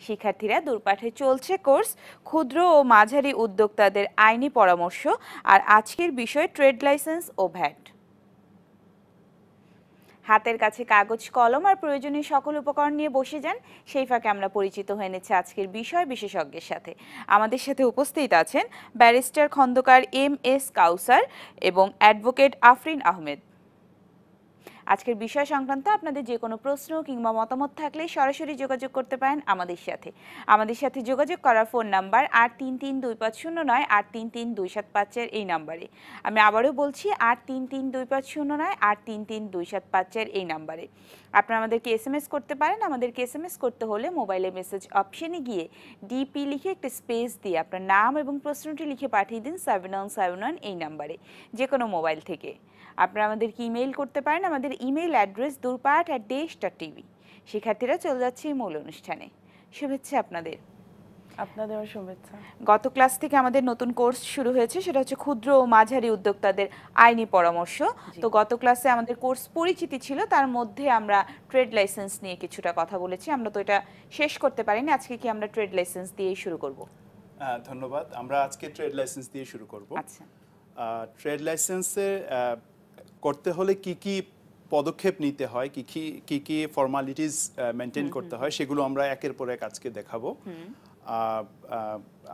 শিক্ষার্থীরা দূরপাঠে চলছে কোর্স, ক্ষুদ্র ও মাঝারি উদ্যোক্তাদের আইনি পরামর্শ, আর আজকের বিষয় ট্রেড লাইসেন্স ও ভ্যাট। হাতের কাছে কাগজ কলম আর প্রয়োজনীয় সকল উপকরণ নিয়ে বসে যান। সেই ফাঁকে আমরা পরিচিত হয়ে নিচ্ছি আজকের বিষয় বিশেষজ্ঞের সাথে। আমাদের সাথে উপস্থিত আছেন ব্যারিস্টার খন্দকার MS কাউসার এবং অ্যাডভোকেট আফরিন আহমেদ। আজকের বিষয় সংক্রান্ত আপনাদের যে কোনো প্রশ্ন কিংবা মতামত থাকলে সরাসরি যোগাযোগ করতে পারেন আমাদের সাথে। আমাদের সাথে যোগাযোগ করার ফোন নাম্বার 83325098 833275 এই নাম্বারে। আমি আবারও বলছি 83325098 833275 এই নাম্বারে। আপনারা আমাদেরকে SMS করতে পারেন। আমাদেরকে SMS করতে হলে মোবাইলে মেসেজ অপশনে গিয়ে ডিপি লিখে একটা স্পেস দিয়ে আপনার নাম এবং প্রশ্নটি লিখে পাঠিয়ে দিন 7171 এই নাম্বারে, যে কোনো মোবাইল থেকে। আপনারা আমাদেরকে ইমেইল করতে পারেন। আমাদের ইমেইল অ্যাড্রেস durpat@desh.tv। শিক্ষার্থীরা চলে যাচ্ছে মূল অনুষ্ঠানে। শুভেচ্ছা আপনাদের। আপনাদেরও শুভেচ্ছা। গত ক্লাস থেকে আমাদের নতুন কোর্স শুরু হয়েছে, সেটা হচ্ছে ক্ষুদ্র ও মাঝারি উদ্যোক্তাদের আইনি পরামর্শ। তো গত ক্লাসে আমাদের কোর্স পরিচিতি ছিল, তার মধ্যে আমরা ট্রেড লাইসেন্স নিয়ে কিছুটা কথা বলেছি। আমরা তো এটা শেষ করতে পারিনি। আজকে কি আমরা ট্রেড লাইসেন্স দিয়েই শুরু করব? ধন্যবাদ। আমরা আজকে ট্রেড লাইসেন্স দিয়ে শুরু করব। আচ্ছা, ট্রেড লাইসেন্সে করতে হলে কি কি পদক্ষেপ নিতে হয়, কি কি ফর্মালিটিস মেনটেন করতে হয়, সেগুলো আমরা একের পর এক আজকে দেখাবো।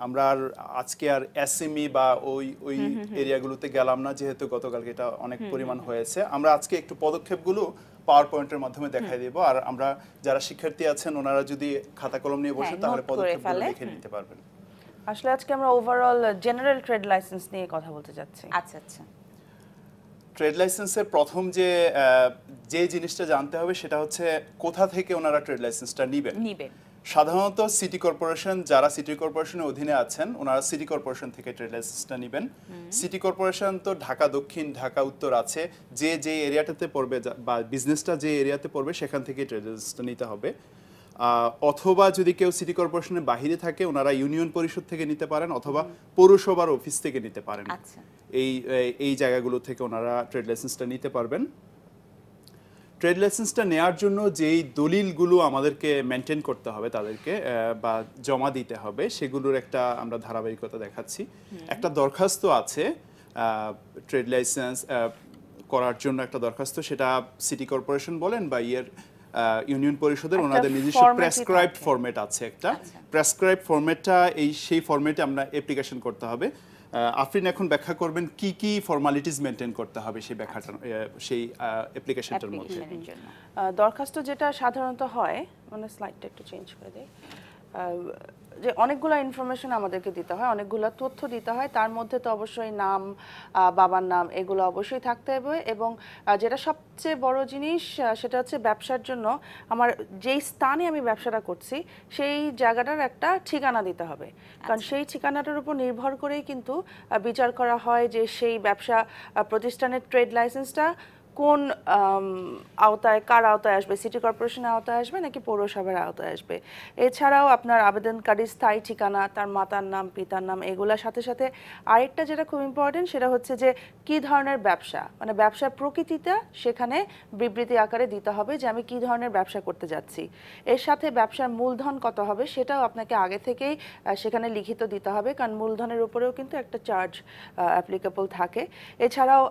আমরা আজকে আর এসএমই বা ওই এরিয়াগুলোতে গেলাম না, যেহেতু গতকালকে এটা অনেক পরিমাণ হয়েছে। আমরা আজকে একটু পদক্ষেপগুলো পাওয়ার পয়েন্টের মাধ্যমে দেখাই দেব, আর আমরা যারা শিক্ষার্থী আছেন ওনারা যদি খাতা কলম নিয়ে বসে তাহলে পদক্ষেপগুলো লিখে নিতে পারবেন। আসলে আজকে আমরা ওভারঅল জেনারেল ট্রেড লাইসেন্স নিয়ে কথা বলতে যাচ্ছি। আচ্ছা আচ্ছা। ট্রেড লাইসেন্সের প্রথম যে জিনিসটা জানতে হবে সেটা হচ্ছে কোথা থেকে ওনারা ট্রেড লাইসেন্সটা নেবেন। সাধারণত সিটি কর্পোরেশন, যারা সিটি কর্পোরেশনের অধীনে আছেন ওনারা সিটি কর্পোরেশন থেকে ট্রেড লাইসেন্সটা নেবেন। সিটি কর্পোরেশন তো ঢাকা দক্ষিণ, ঢাকা উত্তর আছে, যে এরিয়াটাতে পড়বে বা বিজনেসটা যে এরিয়াতে পড়বে সেখান থেকে ট্রেড লাইসেন্সটা নিতে হবে। অথবা যদি কেউ সিটি কর্পোরেশনের বাইরে থাকে ওনারা ইউনিয়ন পরিষদ থেকে নিতে পারেন, অথবা পৌরসভার অফিস থেকে নিতে পারেন। এই জায়গাগুলো থেকে ওনারা ট্রেড লাইসেন্সটা নিতে পারবেন। ট্রেড লাইসেন্সটা নেওয়ার জন্য যেই দলিলগুলো আমাদেরকে মেনটেন করতে হবে তাদেরকে বা জমা দিতে হবে, সেগুলোর একটা আমরা ধারাবাহিকতা দেখাচ্ছি। একটা দরখাস্ত আছে ট্রেড লাইসেন্স করার জন্য, একটা দরখাস্ত, সেটা সিটি কর্পোরেশন বলেন বা ইউনিয়ন পরিষদের ওনাদের নিজস্ব প্রেসক্রাইবড ফরম্যাট আছে একটা। প্রেসক্রাইবড ফরম্যাটটা সেই ফরম্যাটে আমরা অ্যাপ্লিকেশন করতে হবে। আফরিন এখন ব্যাখ্যা করবেন কি কি ফর্মালিটিস মেনটেন করতে হবে সেই অ্যাপ্লিকেশনটার মধ্যে। দরখাস্ত যেটা সাধারণত হয়, মানে স্লাইডটা একটু চেঞ্জ করে দেই, যে অনেকগুলো ইনফরমেশন আমাদেরকে দিতে হয়, অনেকগুলো তথ্য দিতে হয়। তার মধ্যে তো অবশ্যই নাম, বাবার নাম, এগুলো অবশ্যই থাকতে হবে। এবং যেটা সবচেয়ে বড় জিনিস সেটা হচ্ছে ব্যবসার জন্য আমার যেই স্থানে আমি ব্যবসাটা করছি সেই জায়গাটার একটা ঠিকানা দিতে হবে। কারণ সেই ঠিকানাটার উপর নির্ভর করেই কিন্তু বিচার করা হয় যে সেই ব্যবসা প্রতিষ্ঠানের ট্রেড লাইসেন্সটা কোন আওতায়, কার আওতায় আসবে, সিটি কর্পোরেশনের আওতায় আসবে নাকি পৌরসভার আওতায় আসবে। এছাড়াও আপনার আবেদনকারীর স্থায়ী ঠিকানা, তার মাতার নাম, পিতার নাম, এগুলোর সাথে সাথে আরেকটা যেটা খুব ইম্পর্টেন্ট সেটা হচ্ছে যে কি ধরনের ব্যবসা, মানে ব্যবসার প্রকৃতিটা সেখানে বিবৃতি আকারে দিতে হবে যে আমি কি ধরনের ব্যবসা করতে যাচ্ছি। এর সাথে ব্যবসার মূলধন কত হবে সেটাও আপনাকে আগে থেকেই সেখানে লিখিত দিতে হবে, কারণ মূলধনের উপরেও কিন্তু একটা চার্জ অ্যাপ্লিকেবল থাকে। এছাড়াও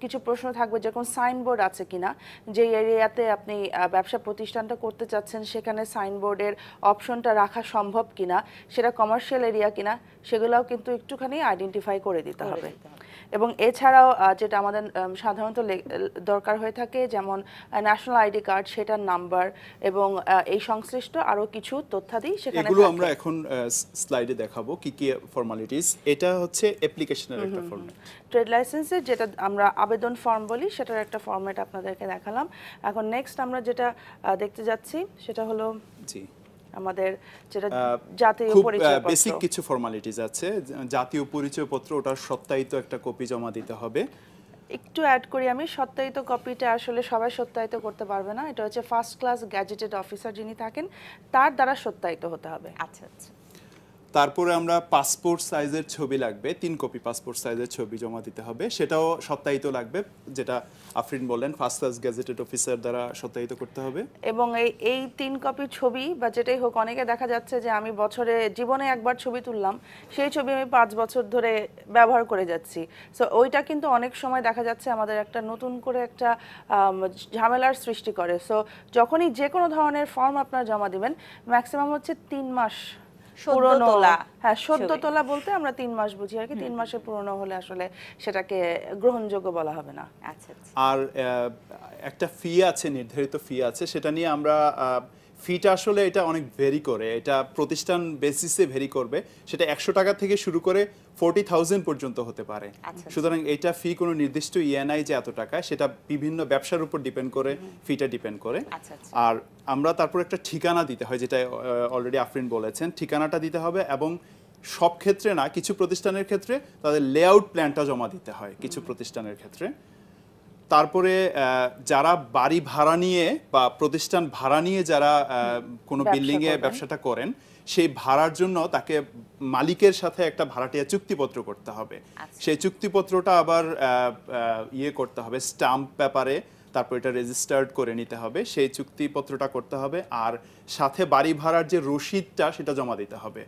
কিছু প্রশ্ন থাকবে, যেরকম সাইনবোর্ড আছে কিনা, যে এরিয়াতে আপনি ব্যবসা প্রতিষ্ঠানটা করতে চাচ্ছেন সেখানে সাইনবোর্ডের অপশনটা রাখা সম্ভব কিনা, সেটা কমার্শিয়াল এরিয়া কিনা, সেগুলোও কিন্তু একটুখানি আইডেন্টিফাই করে দিতে হবে। এবং এছাড়াও যেটা আমাদের সাধারণত দরকার হয়ে থাকে, যেমন ন্যাশনাল আইডি কার্ড, সেটার নাম্বার এবং এই সংশ্লিষ্ট আরো কিছু তথ্যাদি সেখানে এগুলো আমরা এখন স্লাইডে দেখাবো কি কি ফর্মালিটিস। এটা হচ্ছে অ্যাপ্লিকেশনের একটা ফর্ম্যাট। ট্রেড লাইসেন্সের যেটা আমরা আবেদন ফর্ম বলি সেটার একটা ফর্ম্যাট আপনাদেরকে দেখালাম। এখন নেক্সট আমরা যেটা দেখতে যাচ্ছি সেটা হলো আমাদের যেটা জাতীয় পরিচয়পত্র। বেসিক কিছু ফর্মালিটিস আছে। জাতীয় পরিচয়পত্র, ওটার সত্যায়িত একটা কপি জমা দিতে হবে। একটু অ্যাড করি আমি, সত্যায়িত কপিটা আসলে সবাই সত্যায়িত করতে পারবে না, এটা হচ্ছে ফার্স্ট ক্লাস গ্যাজেটেড অফিসার যিনি থাকেন তার দ্বারা সত্যায়িত হতে হবে। আচ্ছা আচ্ছা। তারপরে আমরা পাসপোর্ট সাইজের ছবি লাগবে, 3 কপি পাসপোর্ট সাইজের ছবি জমা দিতে হবে, সেটাও সত্যায়িত লাগবে, যেটা আফরিন বললেন ফার্স্ট ক্লাস গেজেটেড অফিসার দ্বারা সত্যায়িত করতে হবে। এবং এই 3 কপি ছবি বা যেটাই হোক, অনেকে দেখা যাচ্ছে যে আমি বছরে জীবনে একবার ছবি তুললাম, সেই ছবি আমি 5 বছর ধরে ব্যবহার করে যাচ্ছি। সো ওইটা কিন্তু অনেক সময় দেখা যাচ্ছে আমাদের একটা নতুন করে একটা ঝামেলার সৃষ্টি করে। সো যখনই যে কোনো ধরনের ফর্ম আপনারা জমা দিবেন, ম্যাক্সিমাম হচ্ছে 3 মাস পুরনো তোলা। হ্যাঁ, সদ্য তোলা বলতে আমরা 3 মাস বুঝি আর কি। 3 মাসের পুরনো হলে আসলে সেটাকে গ্রহণযোগ্য বলা হবে না। আচ্ছা। আর একটা ফি আছে, নির্ধারিত ফি আছে, সেটা নিয়ে আমরা ফিটা আসলে এটা অনেক ভেরি করে, এটা প্রতিষ্ঠান বেসিসে ভেরি করবে, সেটা 100 টাকা থেকে শুরু করে 40,000 পর্যন্ত হতে পারে। সুতরাং এটা ফি কোনো নির্দিষ্ট নাই যে এত টাকা, সেটা বিভিন্ন ব্যবসার উপর ডিপেন্ড করে ফিটা ডিপেন্ড করে। আর আমরা তারপর একটা ঠিকানা দিতে হয়, যেটা অলরেডি আফরিন বলেছেন, ঠিকানাটা দিতে হবে, এবং সব ক্ষেত্রে না, কিছু প্রতিষ্ঠানের ক্ষেত্রে তাদের লেআউট প্ল্যানটা জমা দিতে হয় কিছু প্রতিষ্ঠানের ক্ষেত্রে। তারপরে যারা বাড়ি ভাড়া নিয়ে বা প্রতিষ্ঠান ভাড়া নিয়ে যারা কোনো বিল্ডিংয়ে ব্যবসাটা করেন, সেই ভাড়ার জন্য তাকে মালিকের সাথে একটা ভাড়াটিয়া চুক্তিপত্র করতে হবে। সেই চুক্তিপত্রটা আবার করতে হবে স্টাম্প পেপারে, তারপর এটা রেজিস্টার্ড করে নিতে হবে, সেই চুক্তিপত্রটা করতে হবে, আর সাথে বাড়ি ভাড়ার যে রসিদটা সেটা জমা দিতে হবে।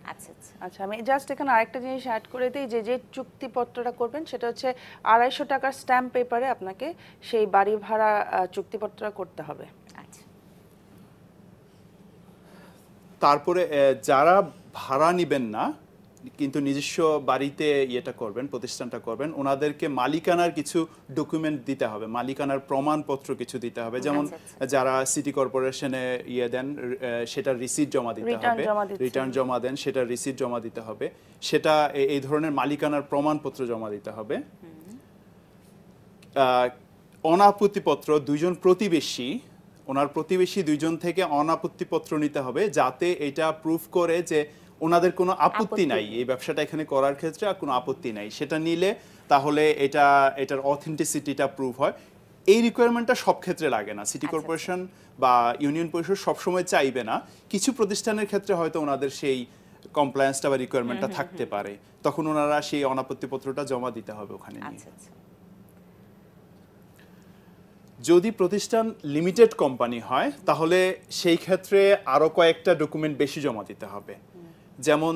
আচ্ছা, আমি জাস্ট এখানে আরেকটা জিনিস অ্যাড করে দিই, যে চুক্তিপত্রটা করবেন সেটা হচ্ছে 250 টাকার স্ট্যাম্প পেপারে আপনাকে সেই বাড়ি ভাড়া চুক্তিপত্রটা করতে হবে। তারপরে যারা ভাড়া নিবেন না কিন্তু নিজস্ব বাড়িতে ইয়েটা করবেন, প্রতিষ্ঠানটা করবেন, ওনাদেরকে মালিকানার কিছু ডকুমেন্ট দিতে হবে, মালিকানার প্রমাণপত্র কিছু দিতে হবে। যেমন যারা সিটি কর্পোরেশনে দেন, সেটার রিসিট জমা দিতে হবে, রিটার্ন জমা দেন, সেটার রিসিট জমা দিতে হবে, সেটা এই ধরনের মালিকানার প্রমাণপত্র জমা দিতে হবে। অনাপত্তিপত্র, দুইজন প্রতিবেশী, ওনার প্রতিবেশী দুইজন থেকে অনাপত্তিপত্র নিতে হবে, যাতে এটা প্রুফ করে যে ওনাদের কোনো আপত্তি নাই এই ব্যবসাটা এখানে করার ক্ষেত্রে, আর কোনো আপত্তি নাই। সেটা নিলে তাহলে এটার অথেন্টিসিটিটা প্রুফ হয়। এই রিকোয়ারমেন্টটা সব ক্ষেত্রে লাগে না, সিটি কর্পোরেশন বা ইউনিয়ন পরিষদ সবসময় চাইবে না, কিছু প্রতিষ্ঠানের ক্ষেত্রে হয়তো ওনাদের সেই কমপ্লায়েন্সটা বা রিকোয়ারমেন্টটা থাকতে পারে, তখন ওনারা সেই অনাপত্তিপত্রটা জমা দিতে হবে ওখানে। যদি প্রতিষ্ঠান লিমিটেড কোম্পানি হয় তাহলে সেই ক্ষেত্রে আরো কয়েকটা ডকুমেন্ট বেশি জমা দিতে হবে। যেমন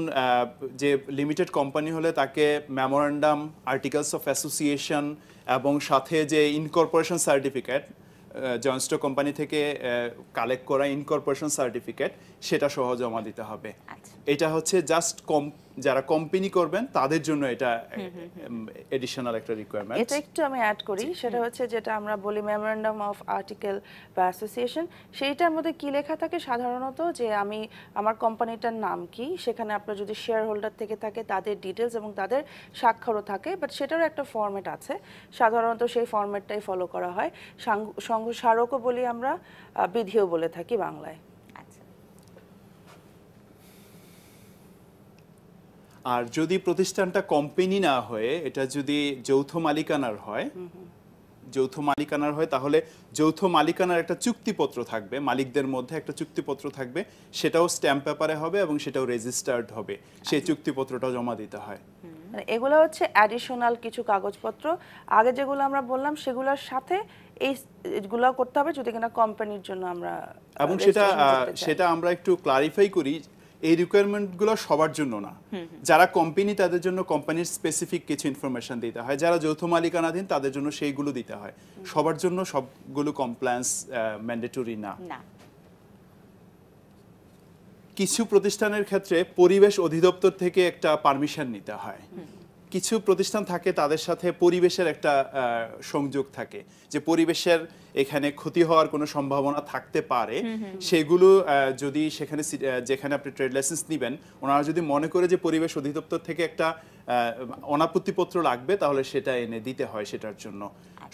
যে লিমিটেড কোম্পানি হলে তাকে মেমোরেন্ডাম, আর্টিকেলস অফ অ্যাসোসিয়েশন এবং সাথে যে incorporation certificate, joint stock company থেকে কালেক্ট করা ইনকর্পোরেশন সার্টিফিকেট, সেটা সহ জমা দিতে হবে। এটা হচ্ছে জাস্ট যারা কোম্পানি করবেন তাদের জন্য এটা এডিশনাল একটা রিকোয়ারমেন্ট। এটা একটু আমি অ্যাড করি, সেটা হচ্ছে যেটা আমরা বলি মেমোরেন্ডাম অফ আর্টিকেল বা অ্যাসোসিয়েশন, সেইটার মধ্যে কি লেখা থাকে সাধারণত, যে আমার কোম্পানিটার নাম কি, সেখানে আপনার যদি শেয়ার হোল্ডার থেকে থাকে তাদের ডিটেলস এবং তাদের স্বাক্ষরও থাকে, বাট সেটারও একটা ফরম্যাট আছে, সাধারণত সেই ফরম্যাটটাই ফলো করা হয়। সংঘ স্মারকও বলি আমরা, বিধিও বলে থাকি বাংলায়। আর যদি প্রতিষ্ঠানটা কোম্পানি না হয়ে এটা যদি যৌথ মালিকানার হয়, তাহলে যৌথ মালিকানার একটা চুক্তিপত্র থাকবে, মালিকদের মধ্যে একটা চুক্তিপত্র থাকবে, সেটাও স্ট্যাম্প পেপারে হবে এবং সেটাও রেজিস্টার্ড হবে, সেই চুক্তিপত্রটা জমা দিতে হয়। এগুলো হচ্ছে অ্যাডিশনাল কিছু কাগজপত্র, আগে যেগুলো আমরা বললাম সেগুলোর সাথে এইগুলো করতে হবে যদি কিনা কোম্পানির জন্য আমরা, এবং সেটা আমরা একটু ক্লারিফাই করি, এই রিকোয়ারমেন্টগুলো সবার জন্য না। যারা কোম্পানি তাদের জন্য কোম্পানির স্পেসিফিক কিছু ইনফরমেশন দিতে হয়, যারা যৌথ মালিকানাধীন তাদের জন্য সেইগুলো দিতে হয়, সবার জন্য সবগুলো কমপ্লায়েন্স ম্যান্ডেটরি না। কিছু প্রতিষ্ঠানের ক্ষেত্রে পরিবেশ অধিদপ্তর থেকে একটা পারমিশন নিতে হয়, কিছু প্রতিষ্ঠান থাকে তাদের সাথে পরিবেশের একটা সংযোগ থাকে, যে পরিবেশের এখানে ক্ষতি হওয়ার কোনো সম্ভাবনা থাকতে পারে, সেগুলো যদি যেখানে আপনি ট্রেড লাইসেন্স নেবেন, ওনারা যদি মনে করে যে পরিবেশ অধিদপ্তর থেকে একটা অনাপত্তিপত্র লাগবে, তাহলে সেটা এনে দিতে হয় সেটার জন্য।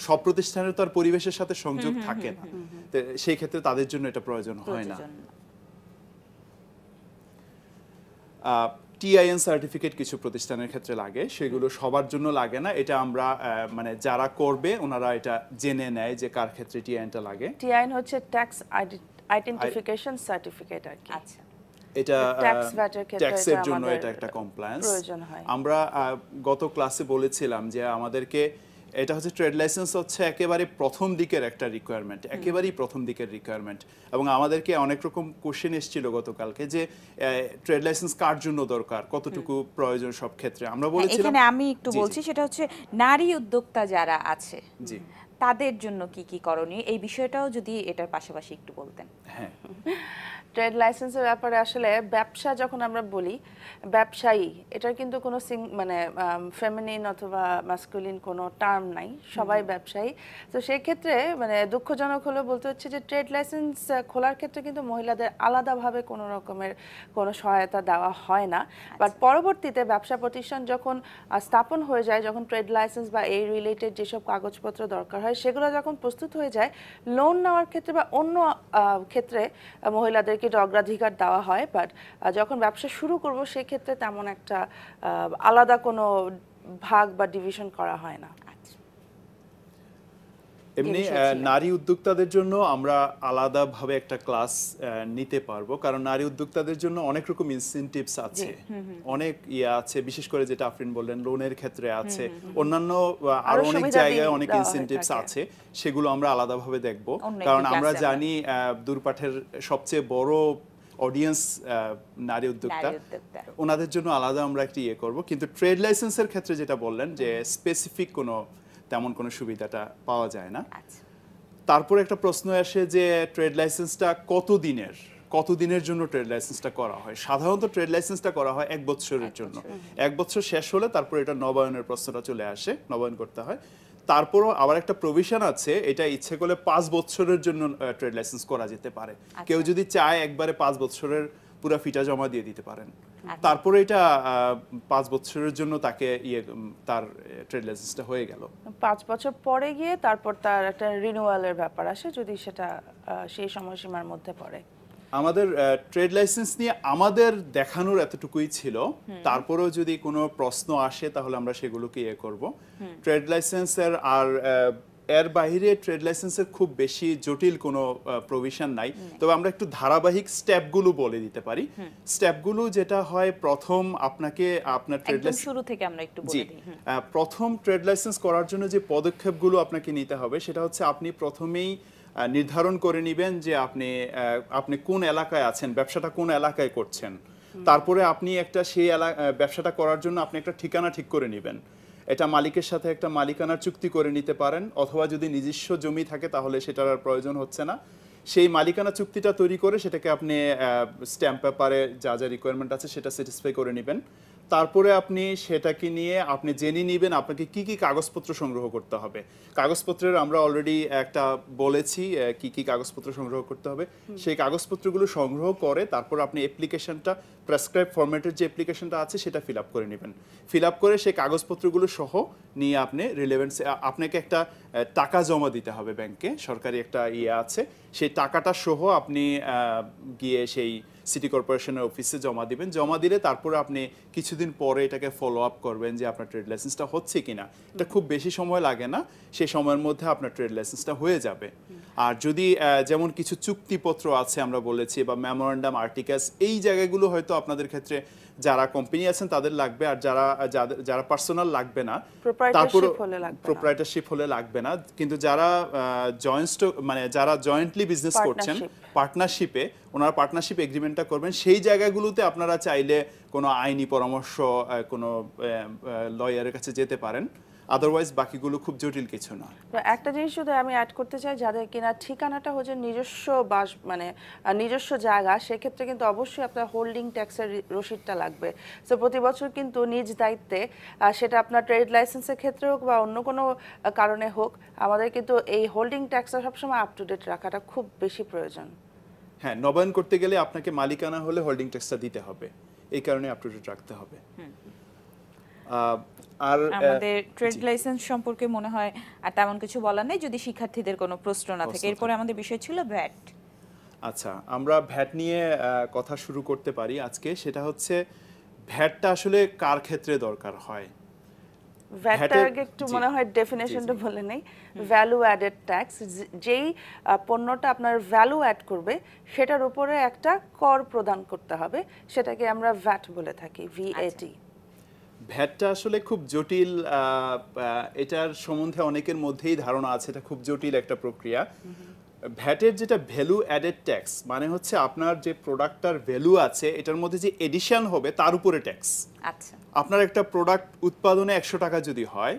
সব প্রতিষ্ঠানের তো আর পরিবেশের সাথে সংযোগ থাকে না, সেই ক্ষেত্রে তাদের জন্য এটা প্রয়োজন হয় না। টিআইএন সার্টিফিকেট কিছু প্রতিষ্ঠানের ক্ষেত্রে লাগে, সেগুলো সবার জন্য লাগে না। এটা আমরা মানে যারা করবে ওনারা এটা জেনে নেয় যে কার ক্ষেত্রে টিআইএনটা লাগে। টিআইএন হচ্ছে ট্যাক্স আইডেন্টিফিকেশন সার্টিফিকেট আর কি। আচ্ছা, এটা ট্যাক্স ভ্যাটের ক্ষেত্রে ট্যাক্সের এটা জন্য আমাদের এটা একটা কমপ্লায়েন্স প্রয়োজন হয়। আমরা গত ক্লাসে বলেছিলাম যে আমাদেরকে এটা হচ্ছে ট্রেড লাইসেন্স হচ্ছে একেবারে প্রথম দিকের একটা রিকোয়ারমেন্ট, একেবারেই প্রথম দিকের রিকোয়ারমেন্ট। এবং আমাদেরকে অনেক রকম কোশ্চেন এসেছিল গতকালকে যে ট্রেড লাইসেন্স কার জন্য দরকার, কতটুকু প্রয়োজন সব ক্ষেত্রে। আমরা বলেছিলাম এখানে আমি একটু বলছি, সেটা হচ্ছে নারী উদ্যোক্তা যারা আছে জি তাদের জন্য কি কি করণীয়, এই বিষয়টাও যদি এটার পাশাপাশি একটু বলতেন। হ্যাঁ, ট্রেড লাইসেন্সের ব্যাপারে আসলে ব্যবসা যখন আমরা বলি ব্যবসায়ী, এটার কিন্তু কোনো মানে ফেমিনিন অথবা মাস্কুলিন কোনো টার্ম নাই, সবাই ব্যবসায়ী। তো সেই ক্ষেত্রে মানে দুঃখজনক হলো বলতে হচ্ছে যে ট্রেড লাইসেন্স খোলার ক্ষেত্রে কিন্তু মহিলাদের আলাদাভাবে কোনো রকমের কোনো সহায়তা দেওয়া হয় না। বাট পরবর্তীতে ব্যবসা প্রতিষ্ঠান যখন স্থাপন হয়ে যায়, যখন ট্রেড লাইসেন্স বা এই রিলেটেড যেসব কাগজপত্র দরকার হয় সেগুলো যখন প্রস্তুত হয়ে যায়, লোন নেওয়ার ক্ষেত্রে বা অন্য ক্ষেত্রে মহিলাদের অগ্রাধিকার দেওয়া হয়। বাট যখন ব্যবসা শুরু করব সেক্ষেত্রে তেমন একটা আলাদা কোনো ভাগ বা ডিভিশন করা হয় না। এমনি নারী উদ্যোক্তাদের জন্য আমরা আলাদাভাবে একটা ক্লাস নিতে পারবো, কারণ নারী উদ্যোক্তাদের জন্য অনেক রকম ইনসেনটিভস আছে, অনেক আছে, বিশেষ করে যেটা আফরিন বললেন লোনের ক্ষেত্রে আছে, অন্যান্য আরো অনেক জায়গায় অনেক ইনসেনটিভস আছে, সেগুলো আমরা আলাদাভাবে দেখব। কারণ আমরা জানি দূরপাঠের সবচেয়ে বড় অডিয়েন্স নারী উদ্যোক্তা, ওনাদের জন্য আলাদা আমরা একটা করব। কিন্তু ট্রেড লাইসেন্সের ক্ষেত্রে যেটা বললেন যে স্পেসিফিক তেমন কোনো সুবিধাটা পাওয়া যায় না। তারপর একটা প্রশ্ন আসে যে ট্রেড লাইসেন্সটা কতদিনের জন্য ট্রেড লাইসেন্সটা করা হয়। সাধারণত ট্রেড লাইসেন্সটা করা হয় 1 বছরের জন্য। 1 বছর শেষ হলে তারপর এটা নবায়নের প্রশ্নটা চলে আসে, নবায়ন করতে হয়। তারপরও আবার একটা প্রভিশন আছে, এটা ইচ্ছে করলে 5 বছরের জন্য ট্রেড লাইসেন্স করা যেতে পারে। কেউ যদি চায় একবারে 5 বছরের পুরো ফিটা জমা দিয়ে দিতে পারেন। তারপরে এটা 5 বছরের জন্য তাকে তার ট্রেড লাইসেন্সটা হয়ে গেল। 5 বছর পরে গিয়ে তারপর তার একটা রিনিউয়ালের ব্যাপার আসে, যদি সেটা সেই সময়সীমার মধ্যে পড়ে। আমাদের ট্রেড লাইসেন্স নিয়ে আমাদের দেখানোর এতটুকুই ছিল। তারপরেও যদি কোনো প্রশ্ন আসে তাহলে আমরা সেগুলোকে করব। ট্রেড লাইসেন্সের আর এর বাইরে ট্রেড লাইসেন্সের খুব বেশি জটিল কোনো প্রভিশন নাই, তবে আমরা একটু ধারাবাহিক স্টেপগুলো বলে দিতে পারি। স্টেপগুলো যেটা হয়, প্রথম আপনাকে আপনার ট্রেড লাইসেন্স শুরু থেকে আমরা একটু বলে দিই। প্রথম ট্রেড লাইসেন্স করার জন্য যে পদক্ষেপগুলো আপনাকে নিতে হবে সেটা হচ্ছে আপনি প্রথমেই নির্ধারণ করে নেবেন যে আপনি কোন এলাকায় আছেন, ব্যবসাটা কোন এলাকায় করছেন। তারপরে আপনি সেই ব্যবসাটা করার জন্য আপনি একটা ঠিকানা ঠিক করে নেবেন। এটা মালিকের সাথে একটা মালিকানার চুক্তি করে নিতে পারেন, অথবা যদি নিজস্ব জমি থাকে তাহলে সেটার আর প্রয়োজন হচ্ছে না। সেই মালিকানা চুক্তিটা তৈরি করে সেটাকে আপনি স্ট্যাম্প পেপারে যা যা রিকোয়ারমেন্ট আছে সেটা স্যাটিসফাই করে নেবেন। তারপরে আপনি সেটাকে নিয়ে আপনি জেনে নেবেন আপনাকে কি কি কাগজপত্র সংগ্রহ করতে হবে। কাগজপত্রের আমরা অলরেডি একটা বলেছি কি কি কাগজপত্র সংগ্রহ করতে হবে। সেই কাগজপত্রগুলো সংগ্রহ করে তারপর আপনি অ্যাপ্লিকেশনটা, প্রেসক্রাইব ফরম্যাটের যে অ্যাপ্লিকেশনটা আছে সেটা ফিল আপ করে নেবেন। ফিল আপ করে সেই কাগজপত্রগুলো সহ নিয়ে আপনি রিলেভেন্স, আপনাকে একটা টাকা জমা দিতে হবে ব্যাংকে, সরকারি একটা আছে, সেই টাকাটা সহ আপনি গিয়ে সেই সিটি কর্পোরেশনের অফিসে জমা দিবেন। জমা দিলে তারপরে আপনি কিছুদিন পরে এটাকে ফলো আপ করবেন যে আপনার ট্রেড লাইসেন্সটা হচ্ছে কিনা। এটা খুব বেশি সময় লাগে না, সেই সময়ের মধ্যে আপনার ট্রেড লাইসেন্সটা হয়ে যাবে। আর যদি যেমন কিছু চুক্তিপত্র আছে আমরা বলেছি, বা মেমোরেন্ডাম, আর্টিকেলস, এই জায়গাগুলো হয়তো আপনাদের ক্ষেত্রে যারা কোম্পানি আছেন তাদের লাগবে, আর যারা পার্সোনাল লাগবে না, তারপর প্রোপ্রাইটারশিপ হলে লাগবে না। কিন্তু যারা যারা জয়েন্টলি বিজনেস করছেন পার্টনারশিপে, ওনারা পার্টনারশিপ এগ্রিমেন্টটা করবেন। সেই জায়গাগুলোতে আপনারা চাইলে কোনো আইনি পরামর্শ কোনো লয়ারের কাছে যেতে পারেন। আদারওয়াইজ বাকিগুলো খুব জটিল কিছু না। একটা জিনিস শুধু আমি অ্যাড করতে চাই, যাদের কিনা ঠিকানাটা হচ্ছে নিজস্ব নিজস্ব জায়গা, সেক্ষেত্রে কিন্তু অবশ্যই আপনার হোল্ডিং ট্যাক্সের রসিদটা লাগবে। সো প্রতি বছর কিন্তু নিজ দায়িত্বে, সেটা আপনার ট্রেড লাইসেন্সের ক্ষেত্রে হোক বা অন্য কোনো কারণে হোক, আমাদের কিন্তু এই হোল্ডিং ট্যাক্সটা সবসময় আপ টু ডেট রাখাটা খুব বেশি প্রয়োজন। হ্যাঁ, নবায়ন করতে গেলে আপনাকে মালিকানা হলে হোল্ডিং ট্যাক্সটা দিতে হবে, এই কারণে আপ টু ডেট রাখতে হবে। আর আমাদের ট্রেড লাইসেন্স সম্পর্কে মনে হয় আর তেমন কিছু বলার নেই, যদি শিক্ষার্থীদের কোনো প্রশ্ন না থাকে। এরপরে আমাদের বিষয় ছিল ভ্যাট। আচ্ছা, আমরা ভ্যাট নিয়ে কথা শুরু করতে পারি আজকে। সেটা হচ্ছে ভ্যাটটা আসলে কার ক্ষেত্রে দরকার হয়। ভ্যাটটা একটু মনে হয় ডেফিনেশনটা বলে নেই। ভ্যালু অ্যাডেড ট্যাক্স, যেই পণ্যটা আপনার ভ্যালু অ্যাড করবে সেটার উপরে একটা কর প্রদান করতে হবে, সেটাকে আমরা ভ্যাট বলে থাকি, VAT। ভ্যাটটা আসলে খুব জটিল, এটার সম্বন্ধে অনেকের মধ্যেই ধারণা আছে, এটা খুব জটিল একটা প্রক্রিয়া। ভ্যাটের যেটা ভ্যালু অ্যাডেড ট্যাক্স মানে হচ্ছে আপনার যে প্রোডাক্টটার ভ্যালু আছে এটার মধ্যে যে এডিশন হবে তার উপরে ট্যাক্স। আচ্ছা, আপনার একটা প্রোডাক্ট উৎপাদনে 100 টাকা যদি হয়,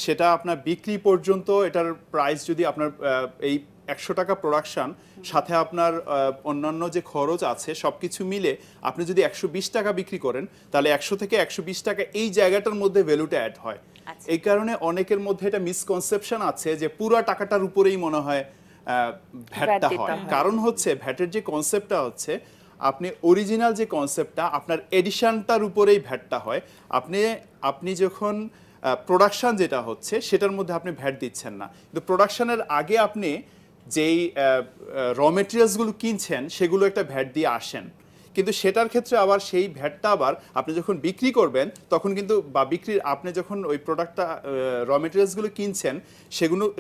সেটা আপনার বিক্রি পর্যন্ত এটার প্রাইস যদি আপনার এই 100 টাকা প্রোডাকশন সাথে আপনার অন্যান্য যে খরচ আছে সবকিছু মিলে আপনি যদি 120 টাকা বিক্রি করেন, তাহলে 100 থেকে 120 টাকা এই জায়গাটার মধ্যে ভ্যালুটা অ্যাড হয়। আচ্ছা। এই কারণে অনেকের মধ্যে এটা মিসকনসেপশন আছে যে পুরো টাকাটার উপরেই মনে হয় ভ্যাটটা হয়। কারণ হচ্ছে ভ্যাটের যে কনসেপ্টটা হচ্ছে আপনি অরিজিনাল যে কনসেপ্টটা আপনার এডিশনটার উপরেই ভ্যাটটা হয়। আপনি যখন প্রোডাকশন যেটা হচ্ছে সেটার মধ্যে আপনি ভ্যাট দিচ্ছেন না, কিন্তু প্রোডাকশনের আগে আপনি যেই র মেটেরিয়ালসগুলো কিনছেন সেগুলো একটা ভ্যাট দিয়ে আসেন, কিন্তু সেটার ক্ষেত্রে আবার সেই ভ্যাটটা আবার আপনি যখন বিক্রি করবেন তখন কিন্তু বা বিক্রির আপনি যখন ওই প্রোডাক্টটা র মেটেরিয়ালসগুলো কিনছেন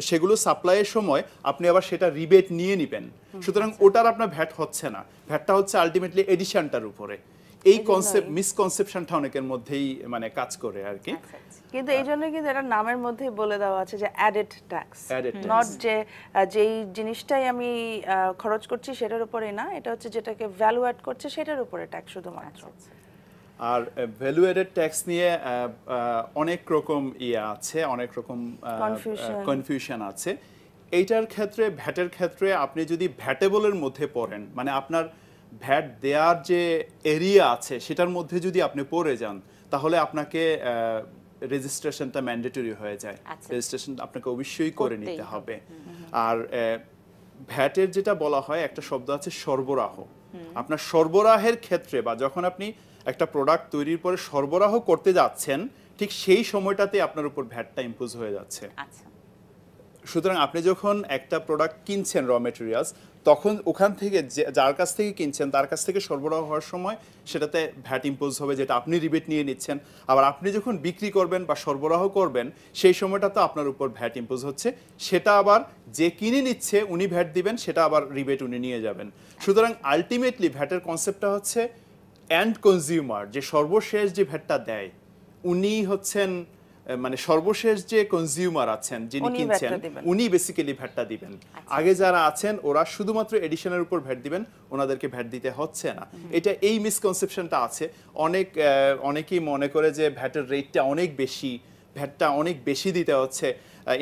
সেগুলো সাপ্লাইয়ের সময় আপনি আবার সেটা রিবেট নিয়ে নেবেন। সুতরাং ওটার আপনার ভ্যাট হচ্ছে না, ভ্যাটটা হচ্ছে আলটিমেটলি এডিশনটার উপরে। এই কনসেপ্ট মিসকনসেপশনটা অনেকের মধ্যেই মানে কাজ করে আর কি। কিন্তু এই জন্য কিন্তু এটা নামের মধ্যেই বলে দেওয়া আছে যে অ্যাডেড ট্যাক্স, নট যে যেই জিনিসটাই আমি খরচ করছি সেটার উপরে না, এটা হচ্ছে যেটাকে ভ্যালু অ্যাড করছে সেটার উপরে ট্যাক্স শুধুমাত্র। আর ভ্যালু অ্যাডেড ট্যাক্স নিয়ে অনেক রকম আছে, অনেক রকম কনফিউশন আছে। এইটার ক্ষেত্রে ভ্যাটের ক্ষেত্রে আপনি যদি ভ্যাটেবলের মধ্যে পড়েন, মানে আপনার ভ্যাট দেওয়ার যে এরিয়া আছে সেটার মধ্যে যদি আপনি পড়ে যান, তাহলে আপনাকে রেজিস্ট্রেশনটা ম্যান্ডেটরি হয়ে যায়। রেজিস্ট্রেশন আপনাকে অবশ্যই করে নিতে হবে। আর ভ্যাটের যেটা বলা হয় একটা শব্দ আছে সরবরাহ। আপনার সরবরাহের ক্ষেত্রে বা যখন আপনি একটা প্রোডাক্ট তৈরির পরে সরবরাহ করতে যাচ্ছেন ঠিক সেই সময়টাতে আপনার উপর ভ্যাটটা ইম্পোজ হয়ে যাচ্ছে। সুতরাং আপনি যখন একটা প্রোডাক্ট কিনছেন র মেটেরিয়ালস, তখন ওখান থেকে যার কাছ থেকে কিনছেন তার কাছ থেকে সরবরাহ হওয়ার সময় সেটাতে ভ্যাট ইম্পোজ হবে, যেটা আপনি রিবেট নিয়ে নিচ্ছেন। আবার আপনি যখন বিক্রি করবেন বা সরবরাহ করবেন সেই সময়টা তো আপনার উপর ভ্যাট ইম্পোজ হচ্ছে, সেটা আবার যে কিনে নিচ্ছে উনি ভ্যাট দিবেন, সেটা আবার রিবেট উনি নিয়ে যাবেন। সুতরাং আলটিমেটলি ভ্যাটের কনসেপ্টটা হচ্ছে এন্ড কনজিউমার, যে সর্বশেষ যে ভ্যাটটা দেয় উনি হচ্ছেন মানে সর্বশেষ যে কনজিউমার আছেন যিনি কিনছেন উনি বেসিক্যালি ভ্যাটটা দিবেন। আগে যারা আছেন ওরা শুধুমাত্র এডিশনের উপর ভ্যাট দিবেন, ওনাদেরকে ভ্যাট দিতে হচ্ছে না। এটা এই মিসকনসেপশনটা আছে। অনেকেই মনে করে যে ভ্যাটের রেটটা অনেক বেশি, ভ্যাটটা অনেক বেশি দিতে হচ্ছে।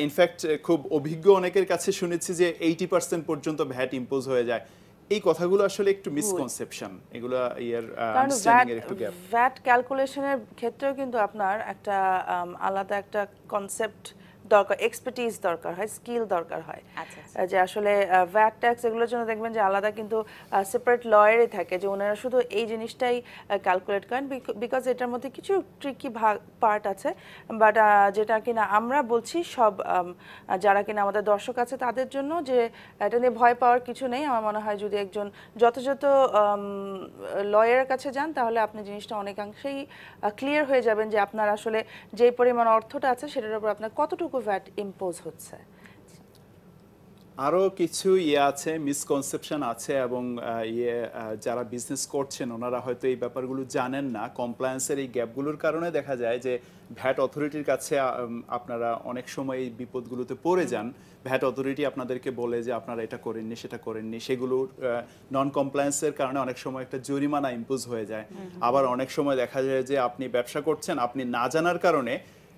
ইনফ্যাক্ট খুব অভিজ্ঞ অনেকের কাছে শুনেছি যে 80% পর্যন্ত ভ্যাট ইম্পোজ হয়ে যায়। এই কথাগুলো আসলে একটু মিসকনসেপশন, এগুলো আন্ডারস্ট্যান্ডিং এর একটু গ্যাপ। ভ্যাট ক্যালকুলেশনের ক্ষেত্রেও কিন্তু আপনার একটা আলাদা একটা কনসেপ্ট দরকার, এক্সপার্টিজ দরকার হয়, স্কিল দরকার হয়। যে আসলে ভ্যাট ট্যাক্স এগুলোর জন্য দেখবেন যে আলাদা কিন্তু সেপারেট লয়ারই থাকে, যে ওনারা শুধু এই জিনিসটাই ক্যালকুলেট করেন, বিকজ এটার মধ্যে কিছু ট্রিকি পার্ট আছে। বাট যেটা কিনা আমরা বলছি সব যারা কিনা আমাদের দর্শক আছে তাদের জন্য, যে এটা নিয়ে ভয় পাওয়ার কিছু নেই। আমার মনে হয় যদি একজন যথাযথ লয়ারের কাছে যান তাহলে আপনি জিনিসটা অনেকাংশেই ক্লিয়ার হয়ে যাবেন যে আপনার আসলে যে পরিমাণ অর্থটা আছে সেটার উপর আপনার কতটুকু ভ্যাট ইম্পোজ হচ্ছে। আরও কিছু আছে, মিসকনসেপশন আছে, এবং যারা বিজনেস করছেন ওনারা হয়তো এই ব্যাপারগুলো জানেন না। কমপ্লায়েন্সের এই গ্যাপগুলোর কারণে দেখা যায় যে ভ্যাট অথরিটির কাছে আপনারা অনেক সময় এই বিপদগুলোতে পড়ে যান। ভ্যাট অথরিটি আপনাদেরকে বলে যে আপনারা এটা করেননি সেটা করেননি, সেগুলো নন কমপ্লায়েন্সের কারণে অনেক সময় একটা জরিমানা ইম্পোজ হয়ে যায়। আবার অনেক সময় দেখা যায় যে আপনি ব্যবসা করছেন, আপনি না জানার কারণে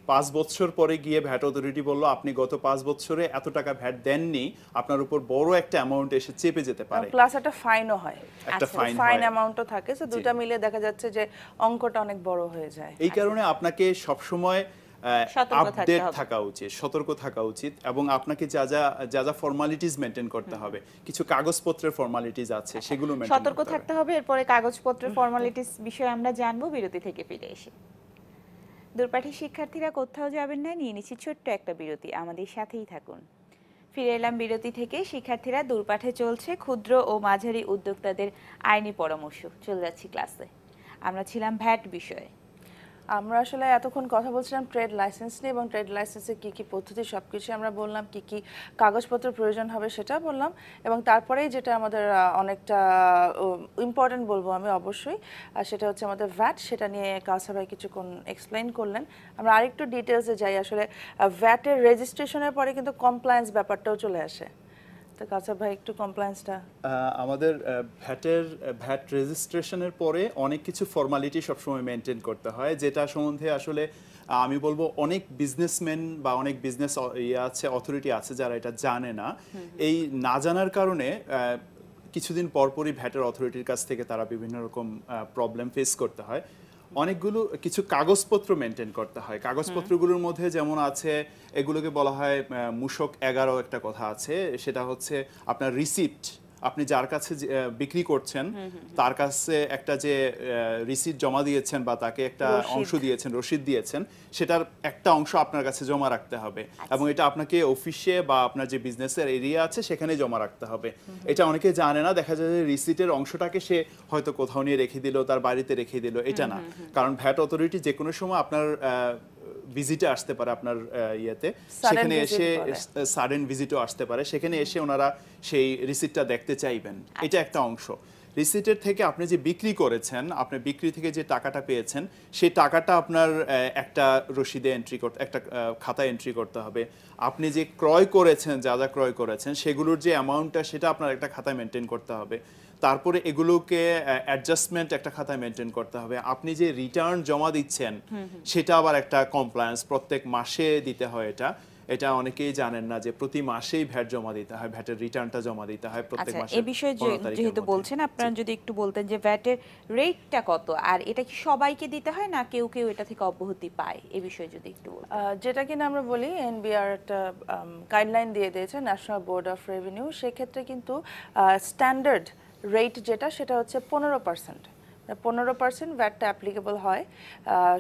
5 বছর পরে গিয়ে ভ্যাট অথরিটি বলল আপনি গত 5 বছরে এত টাকা ভ্যাট দেননি, আপনার উপর বড় একটা অ্যামাউন্ট এসে চেপে যেতে পারে। প্লাস একটা ফাইনও হয়, একটা ফাইন অ্যামাউন্টও থাকে। সো দুটো মিলে দেখা যাচ্ছে যে অঙ্কটা অনেক বড় হয়ে যায়। এই কারণে আপনাকে সব সময় আপডেট থাকা উচিত, সতর্ক থাকা উচিত, এবং আপনাকে যা যা ফর্মালিটিজ মেইনটেইন করতে হবে, কিছু কাগজপত্রের ফর্মালিটিজ আছে সেগুলো মেইনটেইন সতর্ক থাকতে হবে। এরপরে কাগজপত্রের ফর্মালিটিজ বিষয়ে আমরা জানবো বিরতি থেকে ফিরে এসে। দূরপাঠী শিক্ষার্থীরা কোথাও যাবেন না, নিয়ে নিচ্ছি ছোট্ট একটা বিরতি, আমাদের সাথেই থাকুন। ফিরে এলাম বিরতি থেকে। শিক্ষার্থীরা দূরপাঠে চলছে ক্ষুদ্র ও মাঝারি উদ্যোক্তাদের আইনি পরামর্শ, চলে যাচ্ছি ক্লাসে। আমরা ছিলাম ভ্যাট বিষয়ে। আমরা আসলে এতক্ষণ কথা বলছিলাম ট্রেড লাইসেন্স নিয়ে এবং ট্রেড লাইসেন্সে কি কি পদ্ধতি সবকিছু আমরা বললাম, কি কি কাগজপত্র প্রয়োজন হবে সেটা বললাম, এবং তারপরেই যেটা আমাদের অনেকটা ইম্পর্টেন্ট বলবো আমি অবশ্যই, সেটা হচ্ছে আমাদের ভ্যাট। সেটা নিয়ে কাউসার ভাই কিছুক্ষণ এক্সপ্লেইন করলেন। আমরা আরেকটু ডিটেলসে যাই। আসলে ভ্যাটের রেজিস্ট্রেশনের পরে কিন্তু কমপ্লায়েন্স ব্যাপারটাও চলে আসে। তো কাউসার ভাই একটু কমপ্লায়েন্সটা। আমাদের ভ্যাট রেজিস্ট্রেশনের পরে অনেক কিছু ফর্মালিটি সবসময় মেনটেন করতে হয়, যেটা সম্বন্ধে আসলে আমি বলবো অনেক বিজনেসম্যান বা অনেক বিজনেস অথরিটি আছে যারা এটা জানে না। এই না জানার কারণে কিছুদিন পরপরই ভ্যাটের অথরিটির কাছ থেকে তারা বিভিন্ন রকম প্রবলেম ফেস করতে হয়। অনেকগুলো কিছু কাগজপত্র মেনটেন করতে হয়। কাগজপত্রগুলোর মধ্যে যেমন আছে, এগুলোকে বলা হয় মূসক 11 একটা কথা আছে, সেটা হচ্ছে আপনার রিসিপ্ট। আপনি যার কাছে বিক্রি করছেন তার কাছে একটা যে রিসিপ্ট জমা দিয়েছেন বা তাকে একটা অংশ দিয়েছেন, রসিদ দিয়েছেন, সেটার একটা অংশ আপনার কাছে জমা রাখতে হবে এবং এটা আপনাকে অফিসে বা আপনার যে বিজনেসের এরিয়া আছে সেখানে জমা রাখতে হবে। এটা অনেকে জানে না, দেখা যায় যে রিসিটের অংশটাকে সে হয়তো কোথাও নিয়ে রেখে দিল, তার বাড়িতে রেখে দিল, এটা না। কারণ ভ্যাট অথরিটি যে কোনো সময় আপনার ভিজিটে আসতে পারে, আপনার ইয়েতে, সেখানে এসে সাডেন ভিজিটও আসতে পারে, সেখানে এসে ওনারা সেই রিসিটটা দেখতে চাইবেন। এটা একটা অংশ। রিসিটের থেকে আপনি যে বিক্রি করেছেন, আপনি বিক্রি থেকে যে টাকাটা পেয়েছেন, সেই টাকাটা আপনার একটা রসিদে এন্ট্রি করতে, একটা খাতায় এন্ট্রি করতে হবে। আপনি যে ক্রয় করেছেন, যা যা ক্রয় করেছেন সেগুলোর যে অ্যামাউন্টটা, সেটা আপনার একটা খাতায় মেনটেন করতে হবে। তারপরে এগুলোকে অ্যাডজাস্টমেন্ট একটা খাতায় মেনটেন করতে হবে। আপনি যে রিটার্ন জমা দিচ্ছেন সেটা আবার একটা কমপ্লায়েন্স, প্রত্যেক মাসে দিতে হয়। এটা অনেকেই জানেন না যে প্রতি মাসেই ভ্যাট জমা দিতে হয়, ভ্যাটের রিটার্নটা জমা দিতে হয় প্রত্যেক মাসে। এই বিষয়ে যেহেতু বলছেন, আপনারা যদি একটু বলতেন যে ভ্যাটের রেটটা কত, আর এটা কি সবাইকে দিতে হয় না কেউ কেউ এটা থেকে অব্যাহতি পায়, এই বিষয়ে যদি একটু বলতেন। যেটা কিনা আমরা বলি এনবিআর একটা গাইডলাইন দিয়ে দিয়েছে, ন্যাশনাল বোর্ড অফ রেভিনিউ। সেক্ষেত্রে কিন্তু স্ট্যান্ডার্ড রেট যেটা, সেটা হচ্ছে 15%। 15% ভ্যাটটা অ্যাপ্লিকেবল হয়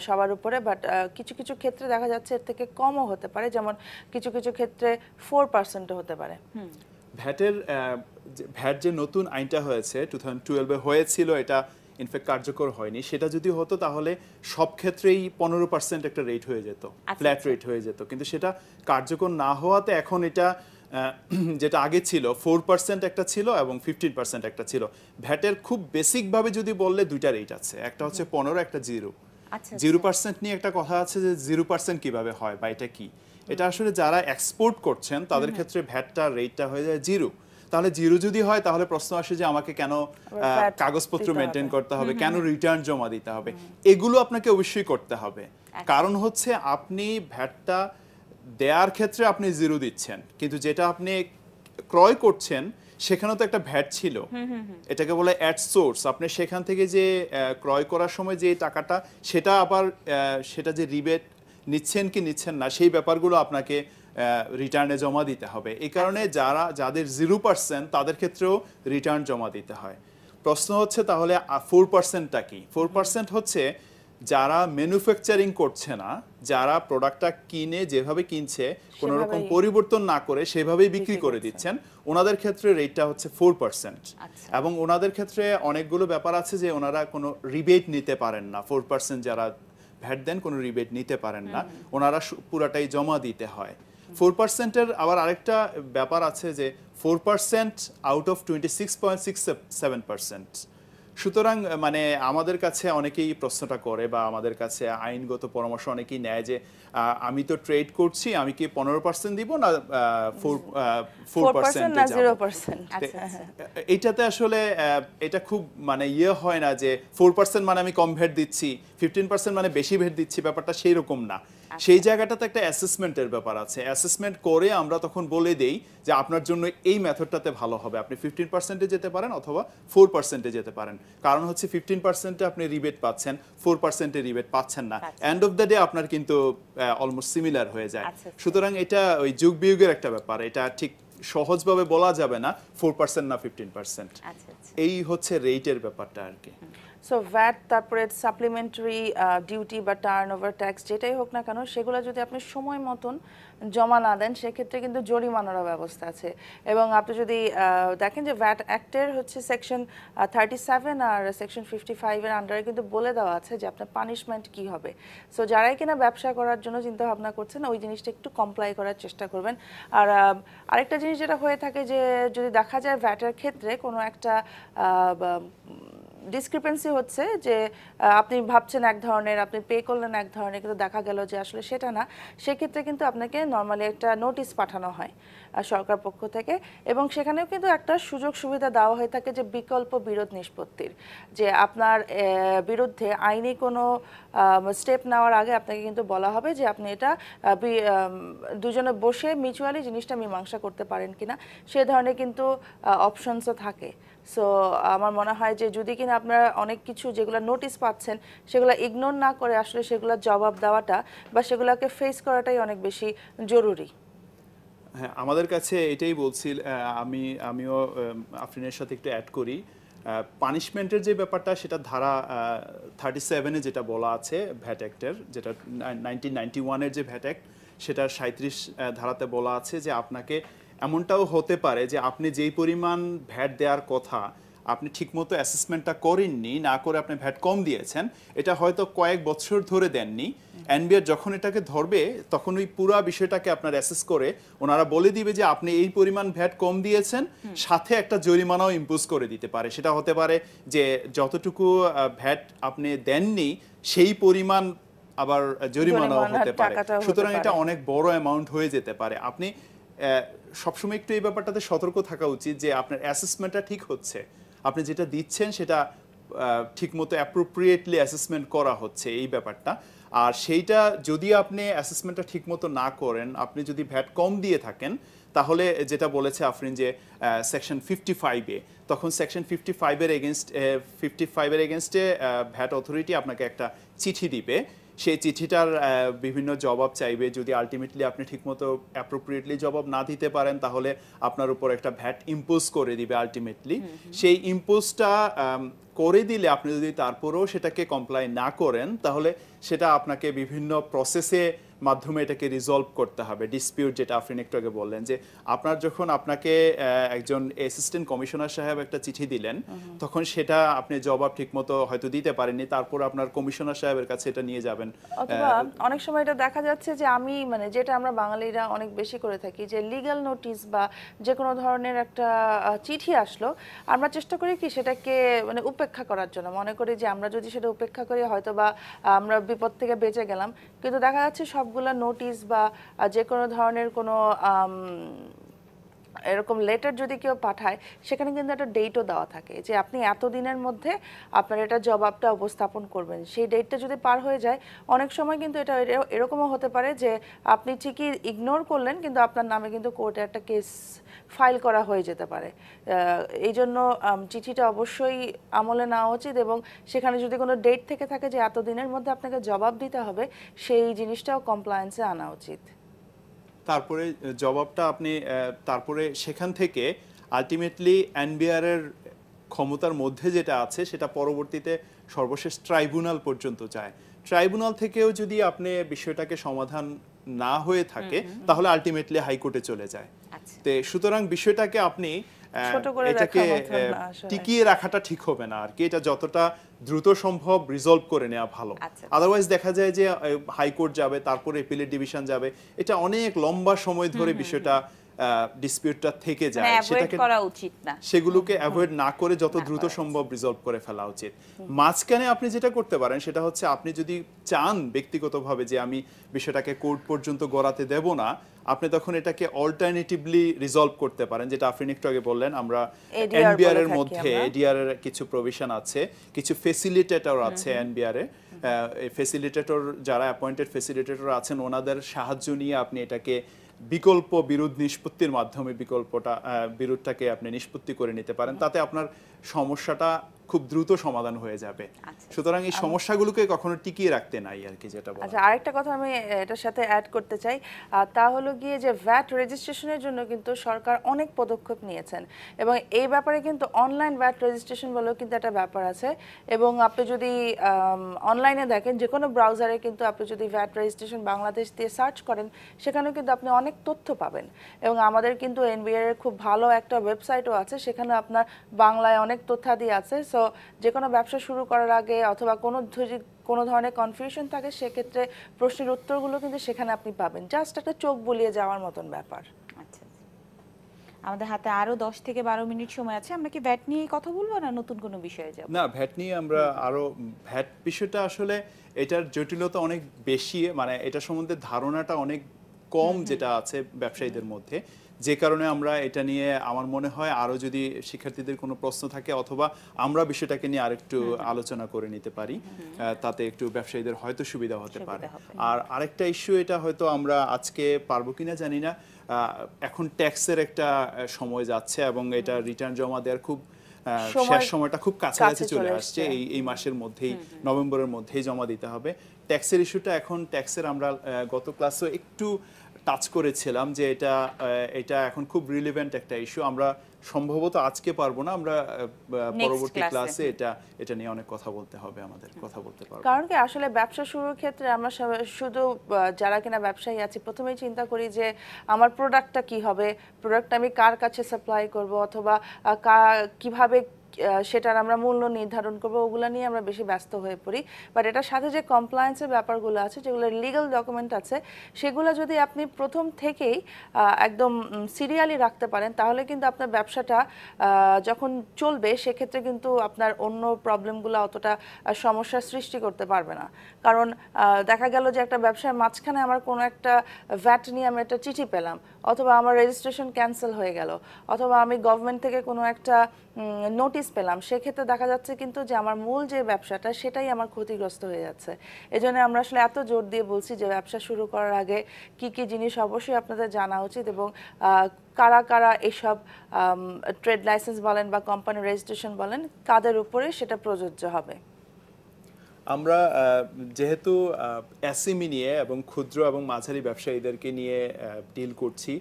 সবার উপরে, বাট কিছু কিছু ক্ষেত্রে দেখা যাচ্ছে এর থেকে কমও হতে পারে, যেমন কিছু কিছু ক্ষেত্রে 4%ও হতে পারে। ভ্যাট যে নতুন আইনটা হয়েছে 2012-এ হয়েছিল, এটা ইনফ্যাক্ট কার্যকর হয়নি। সেটা যদি হতো তাহলে সব ক্ষেত্রেই 15% একটা রেট হয়ে যেত, ফ্ল্যাট রেট হয়ে যেত। কিন্তু সেটা কার্যকর না হওয়াতে এখন এটা যেটা আগে ছিল 4% একটা ছিল এবং 15% একটা ছিল। ভ্যাটের খুব বেসিকভাবে যদি বললে দুইটা রেট আছে, একটা হচ্ছে 15, একটা 0। 0% নিয়ে একটা কথা আছে যে 0% কিভাবে হয় বা এটা কি। এটা আসলে যারা এক্সপোর্ট করছেন তাদের ক্ষেত্রে ভ্যাটটা রেটটা হয়ে যায় 0। তাহলে 0 যদি হয় তাহলে প্রশ্ন আসে যে আমাকে কেন কাগজপত্র মেনটেন করতে হবে, কেন রিটার্ন জমা দিতে হবে। এগুলো আপনাকে অবশ্যই করতে হবে। কারণ হচ্ছে আপনি ভ্যাটটা দেয়ার ক্ষেত্রে আপনি 0 দিচ্ছেন, কিন্তু যেটা আপনি ক্রয় করছেন সেখানেও তো একটা ভ্যাট ছিল, এটাকে বলে অ্যাট সোর্স। আপনি সেখান থেকে যে ক্রয় করার সময় যে টাকাটা, সেটা আবার সেটা যে রিবেট নিচ্ছেন কি নিচ্ছেন না, সেই ব্যাপারগুলো আপনাকে রিটার্নে জমা দিতে হবে। এই কারণে যাদের 0% তাদের ক্ষেত্রেও রিটার্ন জমা দিতে হয়। প্রশ্ন হচ্ছে তাহলে 4%টা কি? 4% হচ্ছে যারা ম্যানুফ্যাকচারিং করছে না, যারা প্রোডাক্টটা কিনে যেভাবে কিনছে কোনো রকম পরিবর্তন না করে সেভাবেই বিক্রি করে দিচ্ছেন, ওনাদের ক্ষেত্রে রেটটা হচ্ছে 4%। এবং ওনাদের ক্ষেত্রে অনেকগুলো ব্যাপার আছে যে ওনারা কোনো রিবেট নিতে পারেন না। 4% যারা ভ্যাট দেন কোনো রিবেট নিতে পারেন না, ওনারা পুরাটাই জমা দিতে হয়। 4%-এর আবার আরেকটা ব্যাপার আছে যে 4% আউট অফ 26.67%। সুতরাং মানে আমাদের কাছে অনেকেই প্রশ্নটা করে বা আমাদের কাছে আইনগত পরামর্শ অনেকেই নেয় যে আমি তো ট্রেড করছি, আমি কি 15% দিব না 4% না 0%? এইটাতে আসলে এটা খুব মানে হয় না যে 4% মানে আমি কম ভ্যাট দিচ্ছি, 15% মানে বেশি ভ্যাট দিচ্ছি, ব্যাপারটা সেই রকম না। সেই জায়গাটাতে একটা অ্যাসেসমেন্টের ব্যাপার আছে। অ্যাসেসমেন্ট করে আমরা তখন বলে দেই যে আপনার জন্য এই মেথডটাতে ভালো হবে, আপনি 15%-এ যেতে পারেন অথবা 4%-এ যেতে পারেন। কারণ হচ্ছে 15%-এ আপনি রিবেট পাচ্ছেন, 4%-এ রিবেট পাচ্ছেন না। এন্ড অফ দ্য ডে আপনার কিন্তু অলমোস্ট সিমিলার হয়ে যায়। সুতরাং এটা ওই যুগ বিয়োগের একটা ব্যাপার, এটা ঠিক সহজভাবে বলা যাবে না 4% না 15%। এই হচ্ছে রেটের ব্যাপারটা আর কি। সো ভ্যাট, তারপরে সাপ্লিমেন্টারি ডিউটি বা টার্ন ওভার ট্যাক্স যেটাই হোক না কেন, সেগুলো যদি আপনি সময় মতন জমা না দেন সেক্ষেত্রে কিন্তু জরিমানারও ব্যবস্থা আছে। এবং আপনি যদি দেখেন যে ভ্যাট অ্যাক্টের হচ্ছে সেকশন 37 আর সেকশন 55-এর আন্ডারে কিন্তু বলে দেওয়া আছে যে আপনার পানিশমেন্ট কি হবে। সো যারাই কিনা ব্যবসা করার জন্য চিন্তা ভাবনা করছেন ওই জিনিসটা একটু কমপ্লাই করার চেষ্টা করবেন। আর আরেকটা জিনিস যেটা হয়ে থাকে যে যদি দেখা যায় ভ্যাটের ক্ষেত্রে কোনো একটা ডিসক্রিপেন্সি হচ্ছে যে আপনি ভাবছেন এক ধরনের, আপনি পে করলেন এক ধরনের, কিন্তু দেখা গেল যে আসলে সেটা না, সেক্ষেত্রে কিন্তু আপনাকে নর্মালি একটা নোটিশ পাঠানো হয় সরকার পক্ষ থেকে। এবং সেখানেও কিন্তু একটা সুযোগ সুবিধা দেওয়া হয়ে থাকে যে বিকল্প বিরোধ নিষ্পত্তির, যে আপনার বিরুদ্ধে আইনি কোনো স্টেপ নেওয়ার আগে আপনাকে কিন্তু বলা হবে যে আপনি এটা দুজনে বসে মিউচুয়ালি জিনিসটা মীমাংসা করতে পারেন কিনা, সে ধরনের কিন্তু অপশনসও থাকে। সো আমার মনে হয় যে যদি কিনা আপনারা অনেক কিছু যেগুলো নোটিশ পাচ্ছেন সেগুলো ইগনোর না করে আসলে সেগুলো জবাব দেওয়াটা বা সেগুলোকে ফেস করাটাই অনেক বেশি জরুরি। হ্যাঁ, আমাদের কাছে এটাই বলছি, আমিও আফরিনের সাথে একটু অ্যাড করি। পানিশমেন্টের যে ব্যাপারটা সেটা ধারা 37-এ যেটা বলা আছে ভ্যাট অ্যাক্টের, যেটা 1991-এর যে ভ্যাট অ্যাক্ট সেটার 37 ধারাতে বলা আছে যে আপনাকে এমনটাও হতে পারে যে আপনি যেই পরিমাণ ভ্যাট দেওয়ার কথা আপনি ঠিকমতো অ্যাসেসমেন্টটা করেননি, না করে আপনি ভ্যাট কম দিয়েছেন, এটা হয়তো কয়েক বছর ধরে দেননি। এনবিআর যখন এটাকে ধরবে তখন ওই পুরো বিষয়টাকে আপনার অ্যাসেস করে ওনারা বলে দিবে যে আপনি এই পরিমাণ ভ্যাট কম দিয়েছেন, সাথে একটা জরিমানাও ইম্পোজ করে দিতে পারে। সেটা হতে পারে যে যতটুকু ভ্যাট আপনি দেননি সেই পরিমাণ আবার জরিমানাও হতে পারে। সুতরাং এটা অনেক বড় অ্যামাউন্ট হয়ে যেতে পারে। আপনি সবসময় একটু এই ব্যাপারটাতে সতর্ক থাকা উচিত যে আপনার অ্যাসেসমেন্টটা ঠিক হচ্ছে, আপনি যেটা দিচ্ছেন সেটা ঠিকমতো অ্যাপ্রোপ্রিয়েটলি অ্যাসেসমেন্ট করা হচ্ছে এই ব্যাপারটা। আর সেইটা যদি আপনি অ্যাসেসমেন্টটা ঠিকমতো না করেন, আপনি যদি ভ্যাট কম দিয়ে থাকেন, তাহলে যেটা বলেছে আফরিন যে সেকশন 55-এ, তখন সেকশন 55-এর এগেনস্টে ভ্যাট অথরিটি আপনাকে একটা চিঠি দিবে। সেই চিঠিটার বিভিন্ন জবাব চাইবে। যদি আলটিমেটলি আপনি ঠিকমতো অ্যাপ্রোপ্রিয়েটলি জবাব না দিতে পারেন তাহলে আপনার উপর একটা ভ্যাট ইম্পোজ করে দিবে আলটিমেটলি। সেই ইম্পোজটা করে দিলে আপনি যদি তারপরেও সেটাকে কমপ্লাই না করেন তাহলে সেটা আপনাকে বিভিন্ন প্রসেসে মাধ্যমে এটাকে রিজলভ করতে হবে। ডিসপিউট, যেটা আফরিন একটু আগে বললেন, যে আপনার যখন আপনাকে একজন অ্যাসিস্ট্যান্ট কমিশনার সাহেব একটা চিঠি দিলেন তখন সেটা আপনি জবাব ঠিকমতো হয়তো দিতে পারেননি, তারপর আপনার কমিশনার সাহেবের কাছে এটা নিয়ে যাবেন। অথবা অনেক সময় এটা দেখা যাচ্ছে যে আমি যেটা আমরা বাঙালিরা অনেক বেশি করে থাকি যে লিগ্যাল নোটিশ বা যে কোনো ধরনের একটা চিঠি আসলো, আমরা চেষ্টা করি কি সেটাকে উপেক্ষা করার জন্য, মনে করি যে আমরা যদি সেটা উপেক্ষা করি হয়তো বা আমরা বিপদ থেকে বেঁচে গেলাম। কিন্তু দেখা যাচ্ছে সবগুলা নোটিশ বা যে কোনো ধরনের কোনো এরকম লেটার যদি কেউ পাঠায় সেখানে কিন্তু একটা ডেটও দেওয়া থাকে যে আপনি এত দিনের মধ্যে আপনার এটা জবাবটা উপস্থাপন করবেন। সেই ডেটটা যদি পার হয়ে যায় অনেক সময় কিন্তু এটা এরকমও হতে পারে যে আপনি ঠিকই ইগনোর করলেন কিন্তু আপনার নামে কিন্তু কোর্টে একটা কেস ফাইল করা হয়ে যেতে পারে। এই জন্য চিঠিটা অবশ্যই আমলে নেওয়া উচিত এবং সেখানে যদি কোনো ডেট থেকে থাকে যে এত দিনের মধ্যে আপনাকে জবাব দিতে হবে, সেই জিনিসটাও কমপ্লায়েন্সে আনা উচিত। তারপরে জবাবটা আপনি তারপরে সেখান থেকে আলটিমেটলি এনবিআর এর ক্ষমতার মধ্যে যেটা আছে সেটা পরবর্তীতে সর্বশেষ ট্রাইব্যুনাল পর্যন্ত যায়। ট্রাইব্যুনাল থেকেও যদি আপনি বিষয়টাকে সমাধান না হয়ে থাকে তাহলে আলটিমেটলি হাইকোর্টে চলে যায়। তো সুতরাং বিষয়টাকে আপনি এটাকে টিকিয়ে রাখাটা ঠিক হবে না আর কি। এটা যতটা দ্রুত সম্ভব রিজলভ করে নেওয়া ভালো। আদারওয়াইজ দেখা যায় যে হাইকোর্ট যাবে, তারপরে এপিলেট ডিভিশন যাবে, এটা অনেক লম্বা সময় ধরে বিষয়টা ডিসপিউটটা থেকে যায়। সেটাকে করা উচিত না, সেগুলোকে অ্যাভয়েড না করে যত দ্রুত সম্ভব রিজলভ করে ফেলা উচিত। মাঝখানে আপনি যেটা করতে পারেন সেটা হচ্ছে আপনি যদি চান ব্যক্তিগতভাবে যে আমি বিষয়টাকে কোর্ট পর্যন্ত গড়াতে দেব না, আপনি তখন এটাকে অল্টারনেটিভলি রিজলভ করতে পারেন, যেটা আপনি একটু আগে বললেন। আমরা এনবিআর এর মধ্যে এডিআর এর কিছু প্রভিশন আছে, কিছু ফ্যাসিলিটেটর আছে এনবিআর এ। এই ফ্যাসিলিটেটর যারা অ্যাপয়েন্টেড ফ্যাসিলিটেটর আছেন ওনাদের সাহায্য নিয়ে আপনি এটাকে বিকল্প বিরোধ নিষ্পত্তির মাধ্যমে বিরোধটাকে আপনি নিষ্পত্তি করে নিতে পারেন। তাতে আপনার সমস্যাটা খুব দ্রুত সমাধান হয়ে যাবে। আচ্ছা। সুতরাং এই সমস্যাগুলোকে কখনো টিকিয়ে রাখতে নাই আর কি, যেটা বলা। আচ্ছা, আরেকটা কথা আমি এটার সাথে অ্যাড করতে চাই, তা হলো গিয়ে যে ভ্যাট রেজিস্ট্রেশনের জন্য কিন্তু সরকার অনেক পদক্ষেপ নিয়েছেন এবং এই ব্যাপারে কিন্তু অনলাইন ভ্যাট রেজিস্ট্রেশন বলেও কিন্তু একটা ব্যাপার আছে। এবং আপনি যদি অনলাইনে দেখেন, যে কোনো ব্রাউজারে কিন্তু আপনি যদি ভ্যাট রেজিস্ট্রেশন বাংলাদেশ দিয়ে সার্চ করেন, সেখানেও কিন্তু আপনি অনেক তথ্য পাবেন। এবং আমাদের কিন্তু এনবিআর এর খুব ভালো একটা ওয়েবসাইটও আছে, সেখানে আপনার বাংলায় অনেক তথ্যাদি আছে। সো যে কোনো ব্যবসা শুরু করার আগে অথবা কোনো ধরনের কনফিউশন থাকে, সেক্ষেত্রে প্রশ্নের উত্তরগুলো কিন্তু সেখানে আপনি পাবেন। জাস্ট একটা চোখ বুলিয়ে যাওয়ার মতন ব্যাপার। আচ্ছা, আমাদের হাতে আরো 10 থেকে 12 মিনিট সময় আছে। আমরা কি ভ্যাট নিয়ে কথা বলবো না নতুন কোনো বিষয়ে যাব? না, ভ্যাট নিয়ে আমরা আরো, ভ্যাট বিষয়টা আসলে এটার জটিলতা অনেক বেশি, মানে এটা সম্বন্ধে ধারণাটা অনেক কম যেটা আছে ব্যবসায়ীদের মধ্যে, যে কারণে আমরা এটা নিয়ে আমার মনে হয় আরো যদি শিক্ষার্থীদের কোনো প্রশ্ন থাকে অথবা আমরা বিষয়টাকে নিয়ে আরেকটু আলোচনা করে নিতে পারি, তাতে একটু ব্যবসায়ীদের হয়তো সুবিধা হতে পারে। আর আরেকটা ইস্যু, এটা হয়তো আমরা আজকে পারবো কিনা জানি না, এখন ট্যাক্সের একটা সময় যাচ্ছে এবং এটা রিটার্ন জমা দেওয়ার খুব শেষ সময়টা খুব কাছাকাছি চলে আসছে। এই মাসের মধ্যেই, নভেম্বরের মধ্যেই জমা দিতে হবে ট্যাক্সের ইস্যুটা। এখন ট্যাক্সের আমরা গত ক্লাসে একটু টাচ করেছিলাম যে এটা এখন খুব রিলেভেন্ট একটা ইস্যু। আমরা সম্ভবত আজকে পারবো না, আমরা পরবর্তী ক্লাসে এটা নিয়ে অনেক কথা বলতে হবে, আমাদের কথা বলতে পারবো। কারণ কি, আসলে ব্যবসা শুরুর ক্ষেত্রে আমরা শুধু যারা কিনা ব্যবসায়ী আছি, প্রথমেই চিন্তা করি যে আমার প্রোডাক্টটা কি হবে, প্রোডাক্ট আমি কার কাছে সাপ্লাই করব, অথবা কিভাবে সেটার আমরা মূল্য নির্ধারণ করব, ওগুলো নিয়ে আমরা বেশি ব্যস্ত হয়ে পড়ি। বাট এটার সাথে যে কমপ্লায়েন্সের ব্যাপারগুলো আছে, যেগুলো লিগ্যাল ডকুমেন্ট আছে, সেগুলো যদি আপনি প্রথম থেকেই একদম সিরিয়ালি রাখতে পারেন, তাহলে কিন্তু আপনার ব্যবসাটা যখন চলবে, সেক্ষেত্রে কিন্তু আপনার অন্য প্রবলেমগুলো অতটা সমস্যার সৃষ্টি করতে পারবে না। কারণ দেখা গেল যে একটা ব্যবসার মাঝখানে আমার কোনো একটা ভ্যাট নিয়ে আমি একটা চিঠি পেলাম, অথবা আমার রেজিস্ট্রেশন ক্যান্সেল হয়ে গেল, অথবা আমি গভর্নমেন্ট থেকে কোনো একটা নোটিশ পেলাম, সেক্ষেত্রে দেখা যাচ্ছে কিন্তু যে আমার মূল যে ব্যবসাটা, সেটাই আমার ক্ষতিগ্রস্ত হয়ে যাচ্ছে। এজন্য আমরা আসলে এত জোর দিয়ে বলছি যে ব্যবসা শুরু করার আগে কি কি জিনিস অবশ্যই আপনাদের জানা উচিত, এবং কারা কারা এসব ট্রেড লাইসেন্স বলেন বা কোম্পানি রেজিস্ট্রেশন বলেন, কাদের উপরে সেটা প্রযোজ্য হবে। আমরা যেহেতু এসএমই নিয়ে এবং ক্ষুদ্র এবং মাঝারি ব্যবসায়ীদেরকে নিয়ে ডিল করছি,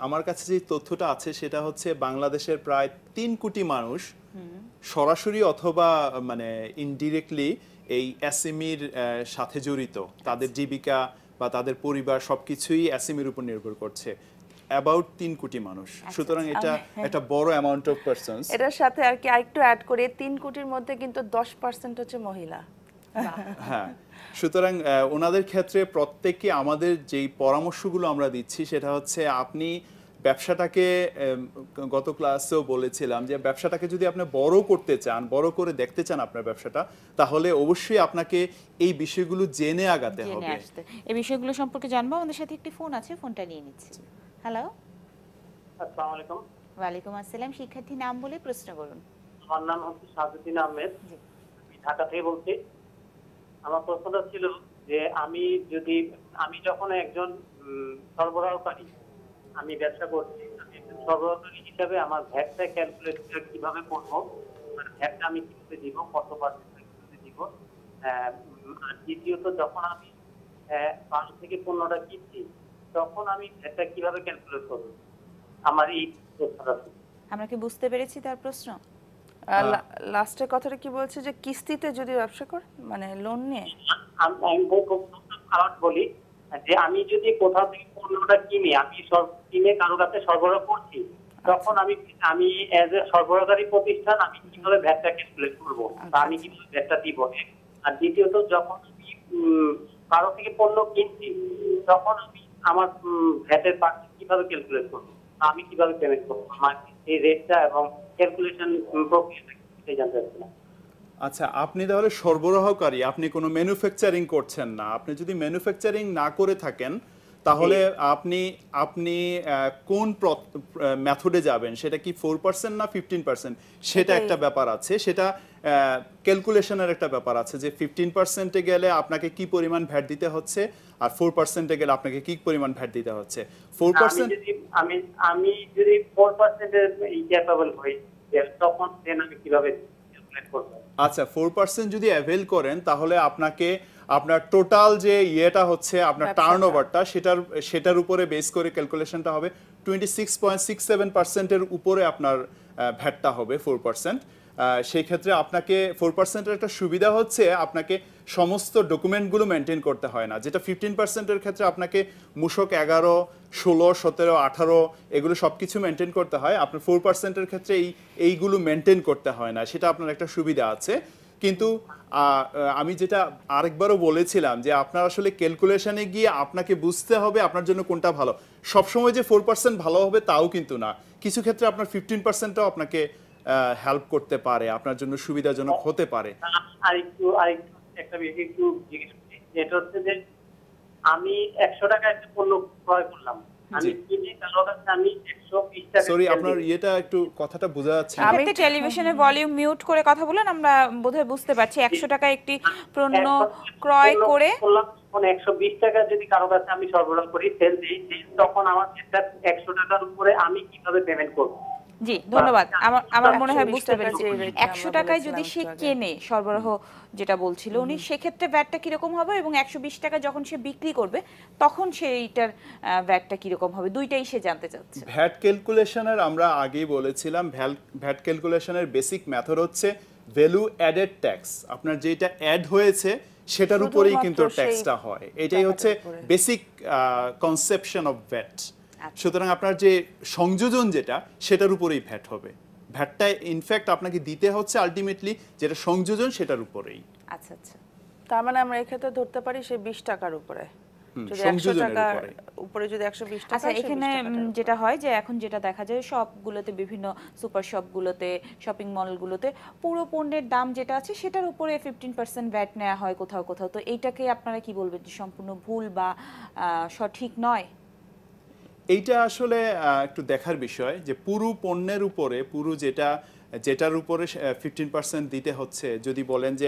আমার কাছে যে তথ্যটা আছে সেটা হচ্ছে বাংলাদেশের প্রায় 3 কোটি মানুষ সরাসরি অথবা মানে ইনডিরেক্টলি এই এসএমইর সাথে জড়িত। তাদের জীবিকা বা তাদের পরিবার সবকিছুই এসএমইর উপর নির্ভর করছে। অ্যাবাউট 3 কোটি মানুষ। সুতরাং এটা একটা বড় অ্যামাউন্ট অফ পারসনস। এটার সাথে আর কি আরেকটু অ্যাড করে 3 কোটির মধ্যে কিন্তু 10% হচ্ছে মহিলা। হ্যাঁ, সুতরাং ওনাদের ক্ষেত্রে প্রত্যেককে আমাদের যেই পরামর্শগুলো আমরা দিচ্ছি সেটা হচ্ছে, আপনি ব্যবসাটাকে, গত ক্লাসেও বলেছিলাম যে ব্যবসাটাকে যদি আপনি বড় করতে চান, বড় করে দেখতে চান আপনার ব্যবসাটা, তাহলে অবশ্যই আপনাকে এই বিষয়গুলো জেনে আগাতে হবে। এই বিষয়গুলো সম্পর্কে জানবো। আমাদের সাথে একটি ফোন আছে, ফোনটা নিয়ে নিচ্ছি। হ্যালো, আসসালামু আলাইকুম। ওয়ালাইকুম আসসালাম। শিক্ষার্থী নাম বলে প্রশ্ন করুন। আমার নাম হচ্ছে শাহাবুদ্দিন আহমেদ, আমি ঢাকা থেকে বলছি। আমার প্রশ্নটা ছিল যে আমি যখন একজন সরবরাহকারী, আমি ব্যবসা করছি, আমি একজন সরবরাহকারী হিসাবে আমার ভ্যাটটা ক্যালকুলেট কিভাবে করবো, মানে ভ্যাটটা আমি কিভাবে দিব, কত পার্সেন্ট কিভাবে দিব, আর দ্বিতীয়ত যখন আমি বাংলা থেকে পণ্যটা কিনছি, তখন আমি ভ্যাটটা কিভাবে ক্যালকুলেট করবো, আমার এই প্রশ্নটা। আমরা কি বুঝতে পেরেছি তার প্রশ্ন? লাস্টের কথাটা কি বলছে, যে কিস্তিতে যদি ব্যবসা করে, মানে লোন নিয়ে? আমি বলি যে আমি যদি কোথাও থেকে পণ্যটা কিনে, আমি কিনে কারো কাছে সরবরাহ করছি, তখন আমি এজ এ সরবরাহকারী প্রতিষ্ঠান আমি কিভাবে ভ্যাটটা ক্যালকুলেট করবো, বা আমি কিভাবে ভ্যাটটা দিব। আর দ্বিতীয়ত, যখন আমি কারো থেকে পণ্য কিনছি, তখন আমি আমার ভ্যাটের পার্সেন্ট কিভাবে ক্যালকুলেট করবো, আমি কিভাবে পেমেন্ট করবো, আমার এই রেটটা এবং ক্যালকুলেশন প্রক্রিয়াটা কি জানতে চাচ্ছিলাম। আচ্ছা, আপনি তাহলে সরবরাহকারী, আপনি কোনো ম্যানুফ্যাকচারিং করছেন না। আপনি যদি ম্যানুফ্যাকচারিং না করে থাকেন, তাহলে আপনি কোন মেথডে যাবেন, সেটা কি 4% না 15%, সেটা একটা ব্যাপার আছে। সেটা ক্যালকুলেশনের একটা ব্যাপার আছে যে 15%-এ গেলে আপনাকে কি পরিমাণ ভ্যাট দিতে হচ্ছে, আর 4%-এ গেলে আপনাকে কি পরিমাণ ভ্যাট দিতে হচ্ছে। 4% আমি যদি 4%-এর ক্যাপাবল হই, তখন দেন আমি কিভাবে ক্যালকুলেট করব? আচ্ছা, 4% যদি অ্যাভেল করেন তাহলে আপনাকে আপনার টোটাল যে ইয়েটা হচ্ছে আপনার টার্নওভারটা সেটার উপরে বেস করে ক্যালকুলেশনটা হবে 26.67% এর উপরে আপনার ভ্যাটটা হবে 4%। সেই ক্ষেত্রে আপনাকে 4%-এর একটা সুবিধা হচ্ছে আপনাকে সমস্ত ডকুমেন্টগুলো মেনটেন করতে হয় না, যেটা 15%-এর ক্ষেত্রে আপনাকে মূসক 11, 16, 17, 18 এগুলো সব কিছু মেনটেন করতে হয়। আপনার 4%-এর ক্ষেত্রে এইগুলো মেনটেন করতে হয় না, সেটা আপনার একটা সুবিধা আছে। কিন্তু আমি যেটা আরেকবারও বলেছিলাম যে আপনার আসলে ক্যালকুলেশনে গিয়ে আপনাকে বুঝতে হবে আপনার জন্য কোনটা ভালো। সবসময় যে 4% ভালো হবে তাও কিন্তু না, কিছু ক্ষেত্রে আপনার 15%টাও আপনাকে হেল্প করতে পারে, আপনার জন্য সুবিধাজনক হতে পারে। আরেকটু একটা বিষয় একটু জিজ্ঞেস করি, যেটা হচ্ছে যে আমি 100 টাকা একটা পণ্য ক্রয় করলাম, আমি কিনে কারো কাছে আমি 120 টাকা। সরি, আপনার ইয়েটা একটু কথাটা বোঝা যাচ্ছে না। আমি টেলিভিশনের ভলিউম মিউট করে কথা বলেন, আমরা বোধহয় বুঝতে পারছি। 100 টাকা একটি পণ্য ক্রয় করে 120 টাকা যদি কারো কাছে আমি সরবরাহ করি, সেল দিই, তখন আমার যেটা 100 টাকার উপরে আমি কিভাবে পেমেন্ট করব? জি, ধন্যবাদ। আমার মনে হয় বুঝতে পেরেছি। 100 টাকায় যদি সে কেনে, সরবরাহ যেটা বলছিল উনি, সেক্ষেত্রে ভ্যাটটা কিরকম হবে, এবং 120 টাকা যখন সে বিক্রি করবে তখন সেইটার ভ্যাটটা কিরকম হবে, দুইটাই সে জানতে চাচ্ছে। ভ্যাট ক্যালকুলেশনের আমরা আগেই বলেছিলাম, ভ্যাট ক্যালকুলেশনের বেসিক মেথড হচ্ছে ভ্যালু অ্যাডেড ট্যাক্স। আপনার যেটা অ্যাড হয়েছে সেটার উপরেই কিন্তু ট্যাক্সটা হয়, এটাই হচ্ছে বেসিক কনসেপশন অফ ভ্যাট। সুতরাং আপনার যে সংযোজন যেটা সেটার উপরেই ভ্যাট হবে। ভ্যাটটা ইনফ্যাক্ট আপনাকে দিতে হচ্ছে আলটিমেটলি যেটা সংযোজন সেটার উপরেই। আচ্ছা আচ্ছা, তার মানে আমরা এক্ষেত্রে ধরতে পারি সে 20 টাকার উপরে, যদি 100 টাকার উপরে যদি 120 টাকা। আচ্ছা, এখানে যেটা হয় যে এখন যেটা দেখা যায় সবগুলোতে, বিভিন্ন সুপার শপগুলোতে, শপিং মলগুলোতে পুরো পণ্যের দাম যেটা আছে সেটার উপরে 15% ভ্যাট নেওয়া হয় কোথাও কোথাও। তো এইটাকে আপনারা কি বলবেন যে সম্পূর্ণ ভুল বা সঠিক নয়? এইটা আসলে একটু দেখার বিষয় যে পুরো পণ্যের উপরে, পুরো যেটার উপরে 15% দিতে হচ্ছে, যদি বলেন যে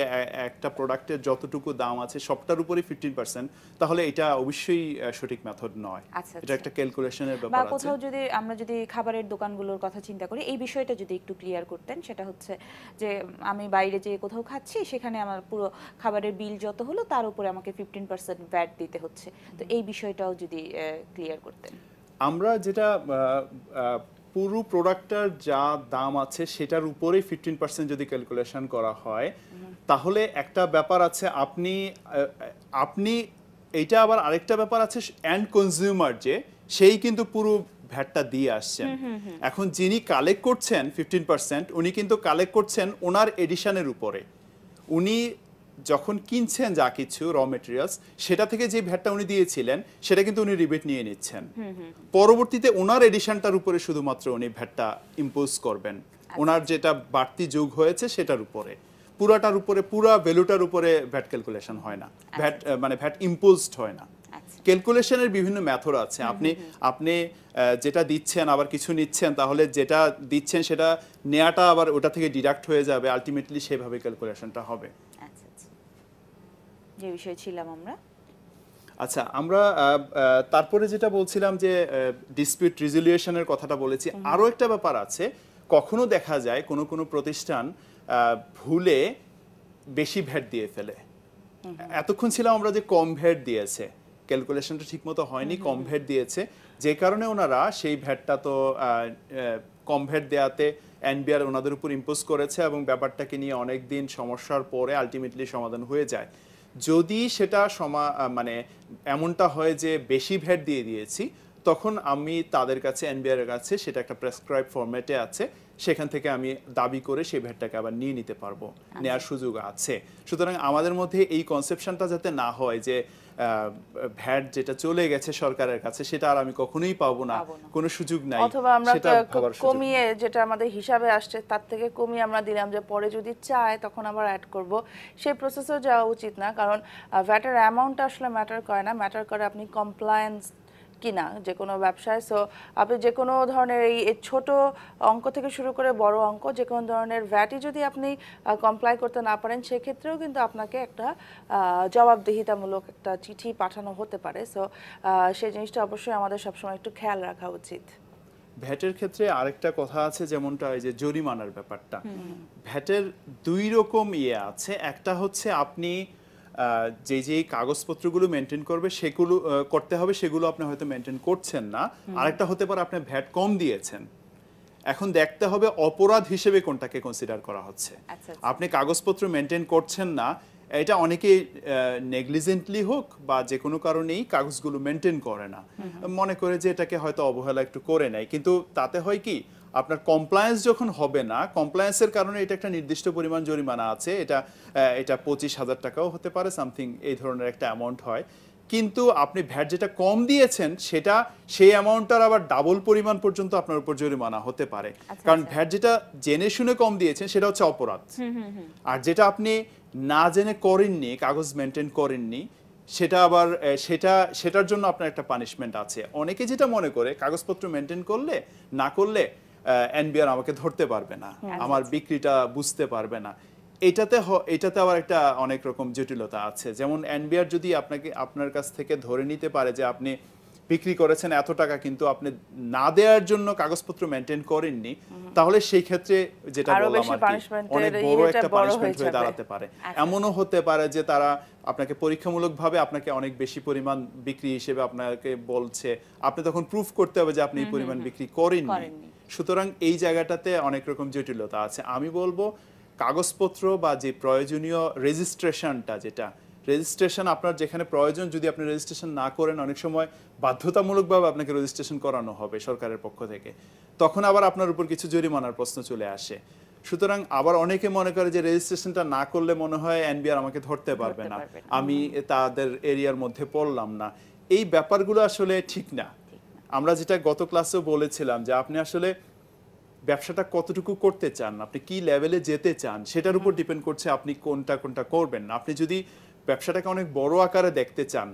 একটা প্রোডাক্টের যতটুকু দাম আছে সবটার উপরে 15%, তাহলে এটা অবশ্যই সঠিক মেথড নয়। এটা একটা ক্যালকুলেশনের ব্যাপার আছে। বা কোথাও যদি আমরা খাবারের দোকানগুলোর কথা চিন্তা করি, এই বিষয়টা যদি একটু ক্লিয়ার করতেন, সেটা হচ্ছে যে আমি বাইরে যে কোথাও খাচ্ছি সেখানে আমার পুরো খাবারের বিল যত হলো তার উপরে আমাকে 15% ভ্যাট দিতে হচ্ছে, তো এই বিষয়টাও যদি ক্লিয়ার করতেন। আমরা যেটা পুরো প্রোডাক্টটার যা দাম আছে সেটার উপরেই 15% যদি ক্যালকুলেশন করা হয়, তাহলে একটা ব্যাপার আছে, আপনি এইটা আবার আরেকটা ব্যাপার আছে, এন্ড কনজিউমার যে সেই কিন্তু পুরো ভ্যাটটা দিয়ে আসছেন। এখন যিনি কালেক্ট করছেন 15%, উনি কিন্তু কালেক্ট করছেন ওনার এডিশনের উপরে। উনি যখন কিনছেন যা কিছু র মেটেরিয়ালস, সেটা থেকে যে ভ্যাটটা উনি দিয়েছিলেন সেটা কিন্তু উনি রিবেট নিয়ে নিচ্ছেন। পরবর্তীতে ওনার এডিশনটার উপরে শুধুমাত্র উনি ভ্যাটটা ইম্পোজ করবেন, ওনার যেটা বাড়তি যোগ হয়েছে সেটার উপরে। পুরাটার উপরে, পুরা ভ্যালুটার উপরে ভ্যাট ক্যালকুলেশন হয় না, ভ্যাট ইম্পোজড হয় না। ক্যালকুলেশনের বিভিন্ন মেথড আছে, আপনি যেটা দিচ্ছেন আবার কিছু নিচ্ছেন, তাহলে যেটা দিচ্ছেন সেটা নেয়াটা আবার ওটা থেকে ডিডাক্ট হয়ে যাবে, আলটিমেটলি সেভাবে ক্যালকুলেশনটা হবে। যে বিষয় ছিলাম আমরা। আচ্ছা, আমরা তারপরে যেটা বলছিলাম যে ডিসপিউট রিজলিউশনের কথাটা বলেছি। আরো একটা ব্যাপার আছে, কখনো দেখা যায় কোনো কোনো প্রতিষ্ঠান ভুলে বেশি ভ্যাট দিয়ে ফেলে। এতক্ষণ ছিলাম আমরা যে কম ভ্যাট দিয়েছে, ক্যালকুলেশনটা ঠিকমতো হয়নি, কম ভ্যাট দিয়েছে, যে কারণে ওনারা সেই ভ্যাটটা তো কম ভ্যাট দেওয়াতে এনবিআর ওনাদের উপর ইম্পোজ করেছে, এবং ব্যাপারটাকে নিয়ে অনেক দিন সমস্যার পরে আলটিমেটলি সমাধান হয়ে যায়। যদি সেটা মানে এমনটা হয় যে বেশি ভ্যাট দিয়ে দিয়েছি, তখন আমি তাদের কাছে, এনবিআর এর কাছে, সেটা একটা প্রেসক্রাইব ফরম্যাটে আছে, সেখান থেকে আমি দাবি করে সেই ভ্যাটটাকে আবার নিয়ে নিতে পারবো, নেওয়ার সুযোগ আছে। সুতরাং আমাদের মধ্যে এই কনসেপশনটা যাতে না হয় যে ভ্যাট যেটা চলে গেছে সরকারের কাছে সেটা আর আমি কখনোই পাবো না, কোনো সুযোগ নাই, অথবা আমরা কমিয়ে যেটা আমাদের হিসাবে আসছে তার থেকে কমিয়ে আমরা দিলাম, যে পরে যদি চায় তখন আবার অ্যাড করব, সেই প্রসেসও যাওয়া উচিত না। কারণ ভ্যাটের অ্যামাউন্টটা আসলে ম্যাটার করে না, ম্যাটার করে আপনি কমপ্লায়েন্স কিনা যে কোনো ব্যবসায়। সো আপনি যে কোনো ধরনের এই ছোট অঙ্ক থেকে শুরু করে বড় অঙ্ক, যে কোনো ধরনের ভ্যাটই যদি আপনি কমপ্লাই করতে না পারেন, সেক্ষেত্রেও কিন্তু আপনাকে একটা জবাবদিহিতামূলক একটা চিঠি পাঠানো হতে পারে। সো সেই জিনিসটা অবশ্যই আমাদের সবসময় একটু খেয়াল রাখা উচিত। ভ্যাটের ক্ষেত্রে আরেকটা কথা আছে, যেমনটা এই যে জরিমানার ব্যাপারটা। ভ্যাটের দুই রকম আছে। একটা হচ্ছে আপনি যে কাগজপত্রগুলো মেনটেন করবে সেগুলো করতে হবে, সেগুলো আপনি হয়তো মেনটেন করছেন না। আরেকটা হতে পারে আপনি ভ্যাট কম দিয়েছেন। এখন দেখতে হবে অপরাধ হিসেবে কোনটাকে কনসিডার করা হচ্ছে। আপনি কাগজপত্র মেনটেন করছেন না, এটা অনেকে নেগলিজেন্টলি হোক বা যে কোনো কারণেই কাগজগুলো মেনটেন করে না, মনে করে যে এটাকে হয়তো অবহেলা একটু করে নেয়, কিন্তু তাতে হয় কি আপনার কমপ্লায়েন্স যখন হবে না, কমপ্লায়েন্সের কারণে এটা একটা নির্দিষ্ট পরিমাণ জরিমানা আছে, এটা 25,000 টাকাও হতে পারে, সামথিং এই ধরনের একটা অ্যামাউন্ট হয়। কিন্তু আপনি ভ্যাট যেটা কম দিয়েছেন সেটা সেই অ্যামাউন্টটার আবার ডাবল পরিমাণ পর্যন্ত আপনার উপর জরিমানা হতে পারে, কারণ ভ্যাট যেটা জেনে শুনে কম দিয়েছেন সেটা হচ্ছে অপরাধ। আর যেটা আপনি না জেনে করেননি, কাগজ মেনটেন করেননি, সেটা আবার সেটার জন্য আপনার একটা পানিশমেন্ট আছে। অনেকে যেটা মনে করে কাগজপত্র মেনটেন করলে না করলে এনবিআর আমাকে ধরতে পারবে না, আমার বিক্রিটা বুঝতে পারবে না। এটাতে আবার একটা অনেক রকম জটিলতা আছে। যেমন এনবিআর যদি আপনার কাছ থেকে ধরে নিতে পারে যে আপনি বিক্রি করেছেন এত টাকা, কিন্তু আপনি না দেওয়ার জন্য কাগজপত্র মেনটেন করেননি, তাহলে সেই ক্ষেত্রে যেটা বললাম অনেক বড় একটা পানিশমেন্ট হয়ে দাঁড়াতে পারে। এমনও হতে পারে যে তারা আপনাকে পরীক্ষামূলকভাবে আপনাকে অনেক বেশি পরিমাণ বিক্রি হিসেবে আপনাকে বলছে, আপনি তখন প্রুফ করতে হবে যে আপনি এই পরিমাণ বিক্রি করেননি। সুতরাং এই জায়গাটাতে অনেক রকম জটিলতা আছে। আমি বলবো কাগজপত্র বা যে প্রয়োজনীয় রেজিস্ট্রেশনটা, যেটা রেজিস্ট্রেশন আপনার যেখানে প্রয়োজন, যদি আপনি রেজিস্ট্রেশন না করেন, অনেক সময় বাধ্যতামূলকভাবে আপনাকে রেজিস্ট্রেশন করানো হবে সরকারের পক্ষ থেকে, তখন আবার আপনার উপর কিছু জরিমানার প্রশ্ন চলে আসে। সুতরাং আবার অনেকে মনে করে যে রেজিস্ট্রেশনটা না করলে মনে হয় এনবিআর আমাকে ধরতে পারবে না, আমি তাদের এরিয়ার মধ্যে পড়লাম না। এই ব্যাপারগুলো আসলে ঠিক না। আমরা যেটা গত ক্লাসেও বলেছিলাম যে আপনি আসলে ব্যবসাটা কতটুকু করতে চান, আপনি কি লেভেলে যেতে চান, সেটার উপর ডিপেন্ড করছে আপনি কোনটা করবেন। আপনি যদি ব্যবসাটাকে অনেক বড় আকারে দেখতে চান,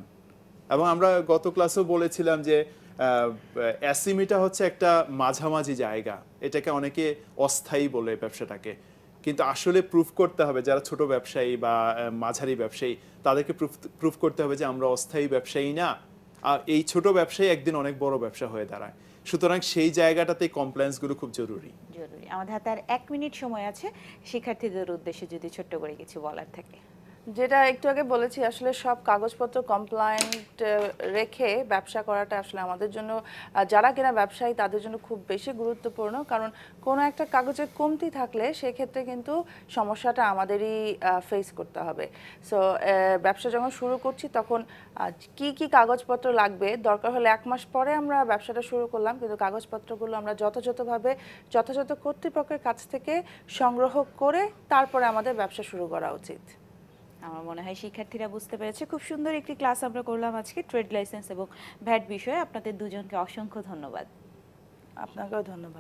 এবং আমরা গত ক্লাসেও বলেছিলাম যে এসএমইটা হচ্ছে একটা মাঝামাঝি জায়গা, এটাকে অনেকে অস্থায়ী বলে ব্যবসাটাকে, কিন্তু আসলে প্রুফ করতে হবে যারা ছোট ব্যবসায়ী বা মাঝারি ব্যবসায়ী, তাদেরকে প্রুফ করতে হবে যে আমরা অস্থায়ী ব্যবসায়ী না, আর এই ছোট ব্যবসায়ী একদিন অনেক বড় ব্যবসা হয়ে দাঁড়ায়। সুতরাং সেই জায়গাটাতে কমপ্লায়েন্সগুলো খুব জরুরি। আমাদের হাতে আর 1 মিনিট সময় আছে, শিক্ষার্থীদের উদ্দেশ্যে যদি ছোট্ট করে কিছু বলার থাকে। যেটা একটু আগে বলেছি, আসলে সব কাগজপত্র কমপ্লায়েন্ট রেখে ব্যবসা করাটা আসলে আমাদের জন্য, যারা কিনা ব্যবসায়ী তাদের জন্য খুব বেশি গুরুত্বপূর্ণ। কারণ কোনো একটা কাগজের কমতি থাকলে সেক্ষেত্রে কিন্তু সমস্যাটা আমাদেরই ফেস করতে হবে। সো ব্যবসা যখন শুরু করছি তখন কি কি কাগজপত্র লাগবে, দরকার হলে 1 মাস পরে আমরা ব্যবসাটা শুরু করলাম, কিন্তু কাগজপত্রগুলো আমরা যথাযথভাবে যথাযথ কর্তৃপক্ষের কাছ থেকে সংগ্রহ করে তারপরে আমাদের ব্যবসা শুরু করা উচিত। আমার মনে হয় শিক্ষার্থীরা বুঝতে পেরেছে। খুব সুন্দর একটি ক্লাস আমরা করলাম আজকে ট্রেড লাইসেন্স এবং ভ্যাট বিষয়ে। আপনাদের দুজনকে অসংখ্য ধন্যবাদ। আপনাকেও ধন্যবাদ।